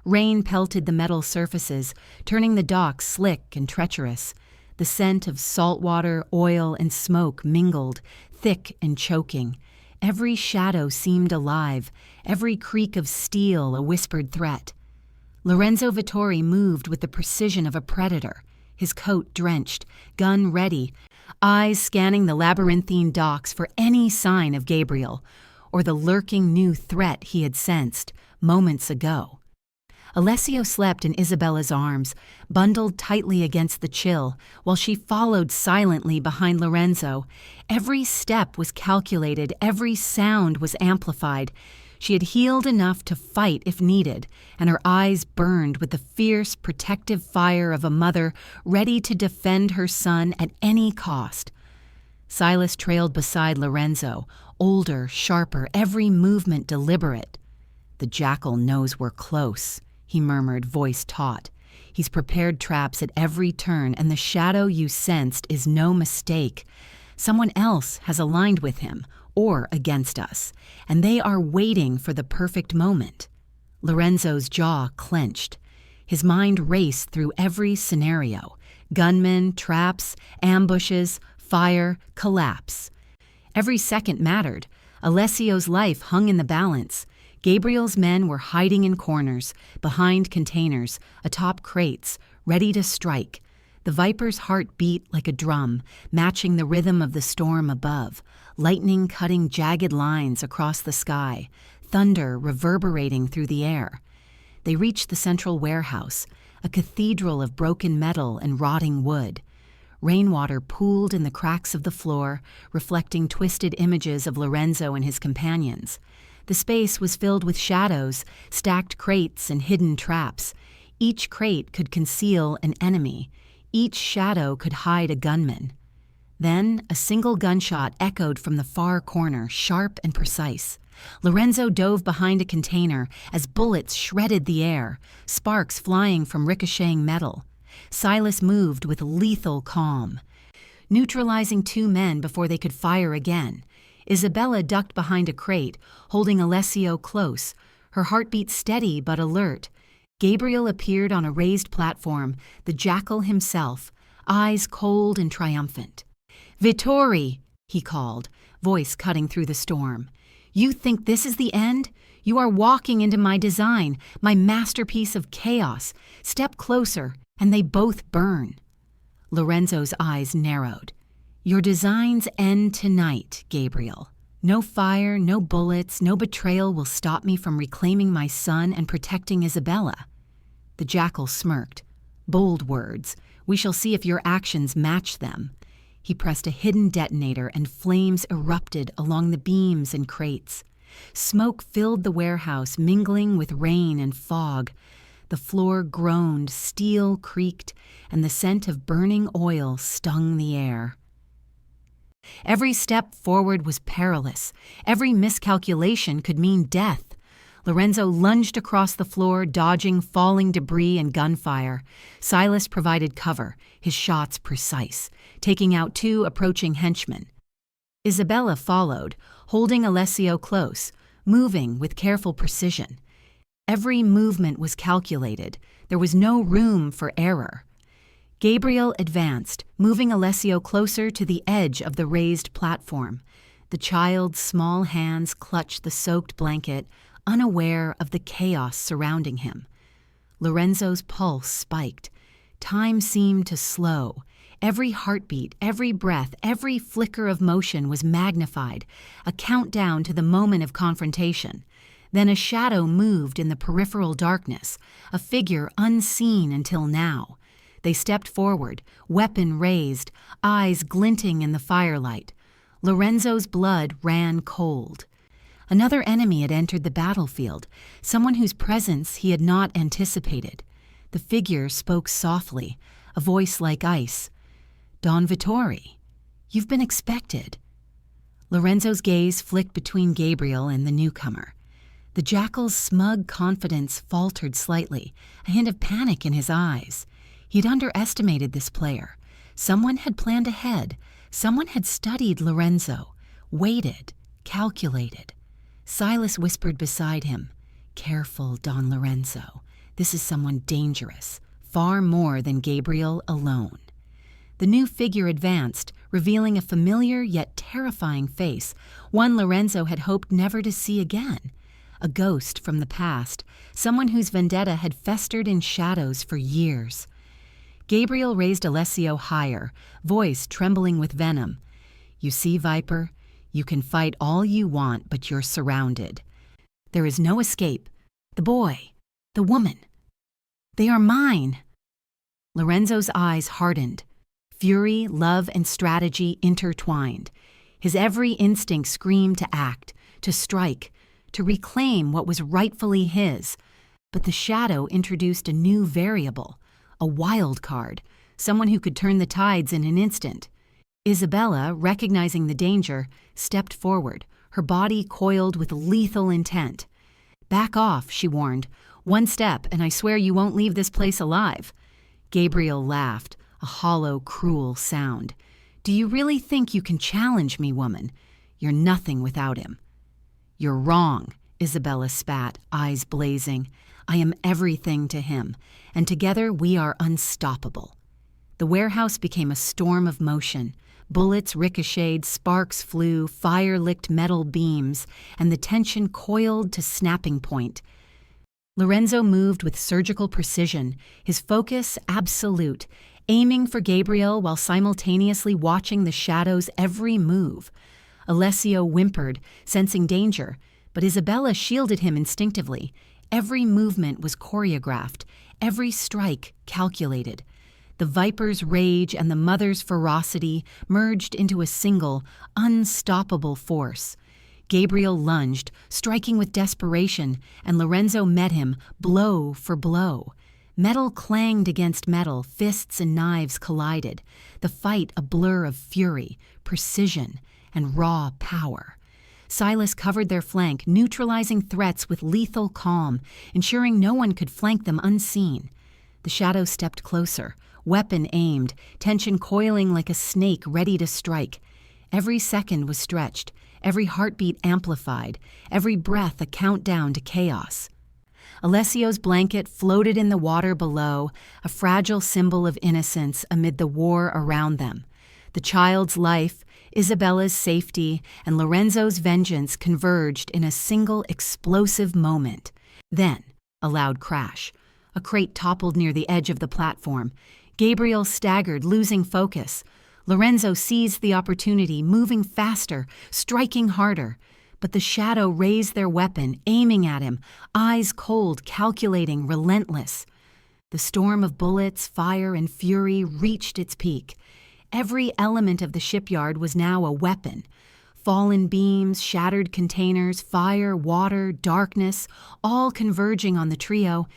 Rain pelted the metal surfaces, turning the docks slick and treacherous. The scent of salt water, oil, and smoke mingled, thick and choking. Every shadow seemed alive, every creak of steel a whispered threat. Lorenzo Vittori moved with the precision of a predator, his coat drenched, gun ready, eyes scanning the labyrinthine docks for any sign of Gabriel, or the lurking new threat he had sensed moments ago. Alessio slept in Isabella's arms, bundled tightly against the chill, while she followed silently behind Lorenzo. Every step was calculated, every sound was amplified. She had healed enough to fight if needed, and her eyes burned with the fierce, protective fire of a mother ready to defend her son at any cost. Silas trailed beside Lorenzo, older, sharper, every movement deliberate. "The jackal knows we're close," he murmured, voice taut. "He's prepared traps at every turn, and the shadow you sensed is no mistake. Someone else has aligned with him, or against us, and they are waiting for the perfect moment." Lorenzo's jaw clenched. His mind raced through every scenario: gunmen, traps, ambushes, fire, collapse. Every second mattered. Alessio's life hung in the balance. Gabriel's men were hiding in corners, behind containers, atop crates, ready to strike. The Viper's heart beat like a drum, matching the rhythm of the storm above, lightning cutting jagged lines across the sky, thunder reverberating through the air. They reached the central warehouse, a cathedral of broken metal and rotting wood. Rainwater pooled in the cracks of the floor, reflecting twisted images of Lorenzo and his companions. The space was filled with shadows, stacked crates, and hidden traps. Each crate could conceal an enemy. Each shadow could hide a gunman. Then a single gunshot echoed from the far corner, sharp and precise. Lorenzo dove behind a container as bullets shredded the air, sparks flying from ricocheting metal. Silas moved with lethal calm, neutralizing 2 men before they could fire again. Isabella ducked behind a crate, holding Alessio close, her heartbeat steady but alert. Gabriel appeared on a raised platform, the jackal himself, eyes cold and triumphant. "Vittori!" he called, voice cutting through the storm. "You think this is the end? You are walking into my design, my masterpiece of chaos. Step closer, and they both burn." Lorenzo's eyes narrowed. "Your designs end tonight, Gabriel. No fire, no bullets, no betrayal will stop me from reclaiming my son and protecting Isabella." The jackal smirked. "Bold words. We shall see if your actions match them." He pressed a hidden detonator and flames erupted along the beams and crates. Smoke filled the warehouse, mingling with rain and fog. The floor groaned, steel creaked, and the scent of burning oil stung the air. Every step forward was perilous. Every miscalculation could mean death. Lorenzo lunged across the floor, dodging falling debris and gunfire. Silas provided cover, his shots precise, taking out 2 approaching henchmen. Isabella followed, holding Alessio close, moving with careful precision. Every movement was calculated. There was no room for error. Gabriel advanced, moving Alessio closer to the edge of the raised platform. The child's small hands clutched the soaked blanket, unaware of the chaos surrounding him. Lorenzo's pulse spiked. Time seemed to slow. Every heartbeat, every breath, every flicker of motion was magnified, a countdown to the moment of confrontation. Then a shadow moved in the peripheral darkness, a figure unseen until now. They stepped forward, weapon raised, eyes glinting in the firelight. Lorenzo's blood ran cold. Another enemy had entered the battlefield, someone whose presence he had not anticipated. The figure spoke softly, a voice like ice. "Don Vittori, you've been expected." Lorenzo's gaze flicked between Gabriel and the newcomer. The jackal's smug confidence faltered slightly, a hint of panic in his eyes. He had underestimated this player. Someone had planned ahead. Someone had studied Lorenzo, waited, calculated. Silas whispered beside him, "Careful, Don Lorenzo. This is someone dangerous, far more than Gabriel alone." The new figure advanced, revealing a familiar yet terrifying face, one Lorenzo had hoped never to see again. A ghost from the past, someone whose vendetta had festered in shadows for years. Gabriel raised Alessio higher, voice trembling with venom. "You see, Viper? You can fight all you want, but you're surrounded. There is no escape. The boy, the woman, they are mine." Lorenzo's eyes hardened. Fury, love, and strategy intertwined. His every instinct screamed to act, to strike, to reclaim what was rightfully his. But the shadow introduced a new variable, a wild card, someone who could turn the tides in an instant. Isabella, recognizing the danger, stepped forward, her body coiled with lethal intent. "Back off," she warned. "One step, and I swear you won't leave this place alive." Gabriel laughed, a hollow, cruel sound. "Do you really think you can challenge me, woman? You're nothing without him." "You're wrong," Isabella spat, eyes blazing. "I am everything to him, and together we are unstoppable." The warehouse became a storm of motion. Bullets ricocheted, sparks flew, fire licked metal beams, and the tension coiled to snapping point. Lorenzo moved with surgical precision, his focus absolute, aiming for Gabriel while simultaneously watching the shadow's every move. Alessio whimpered, sensing danger, but Isabella shielded him instinctively. Every movement was choreographed, every strike calculated. The viper's rage and the mother's ferocity merged into a single, unstoppable force. Gabriel lunged, striking with desperation, and Lorenzo met him, blow for blow. Metal clanged against metal, fists and knives collided, the fight a blur of fury, precision, and raw power. Silas covered their flank, neutralizing threats with lethal calm, ensuring no one could flank them unseen. The shadow stepped closer, weapon aimed, tension coiling like a snake ready to strike. Every second was stretched, every heartbeat amplified, every breath a countdown to chaos. Alessio's blanket floated in the water below, a fragile symbol of innocence amid the war around them. The child's life, Isabella's safety, and Lorenzo's vengeance converged in a single explosive moment. Then, a loud crash. A crate toppled near the edge of the platform. Gabriel staggered, losing focus. Lorenzo seized the opportunity, moving faster, striking harder. But the shadow raised their weapon, aiming at him, eyes cold, calculating, relentless. The storm of bullets, fire, and fury reached its peak. Every element of the shipyard was now a weapon. Fallen beams, shattered containers, fire, water, darkness, all converging on the trio.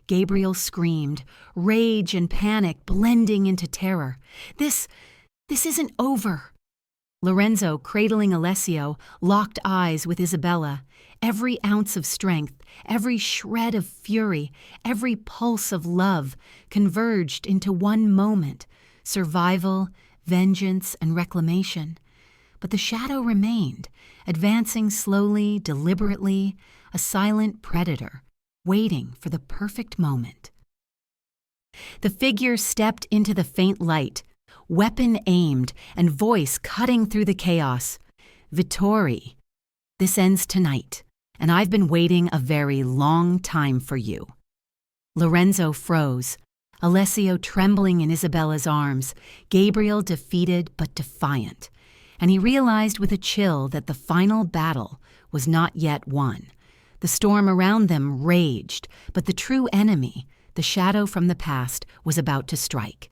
Gabriel screamed, rage and panic blending into terror. This isn't over. Lorenzo, cradling Alessio, locked eyes with Isabella. Every ounce of strength, every shred of fury, every pulse of love converged into one moment: survival, vengeance, and reclamation. But the shadow remained, advancing slowly, deliberately, a silent predator, waiting for the perfect moment. The figure stepped into the faint light, weapon aimed and voice cutting through the chaos. "Vittori, this ends tonight, and I've been waiting a very long time for you." Lorenzo froze, Alessio trembling in Isabella's arms, Gabriel defeated but defiant. And he realized with a chill that the final battle was not yet won. The storm around them raged, but the true enemy, the shadow from the past, was about to strike.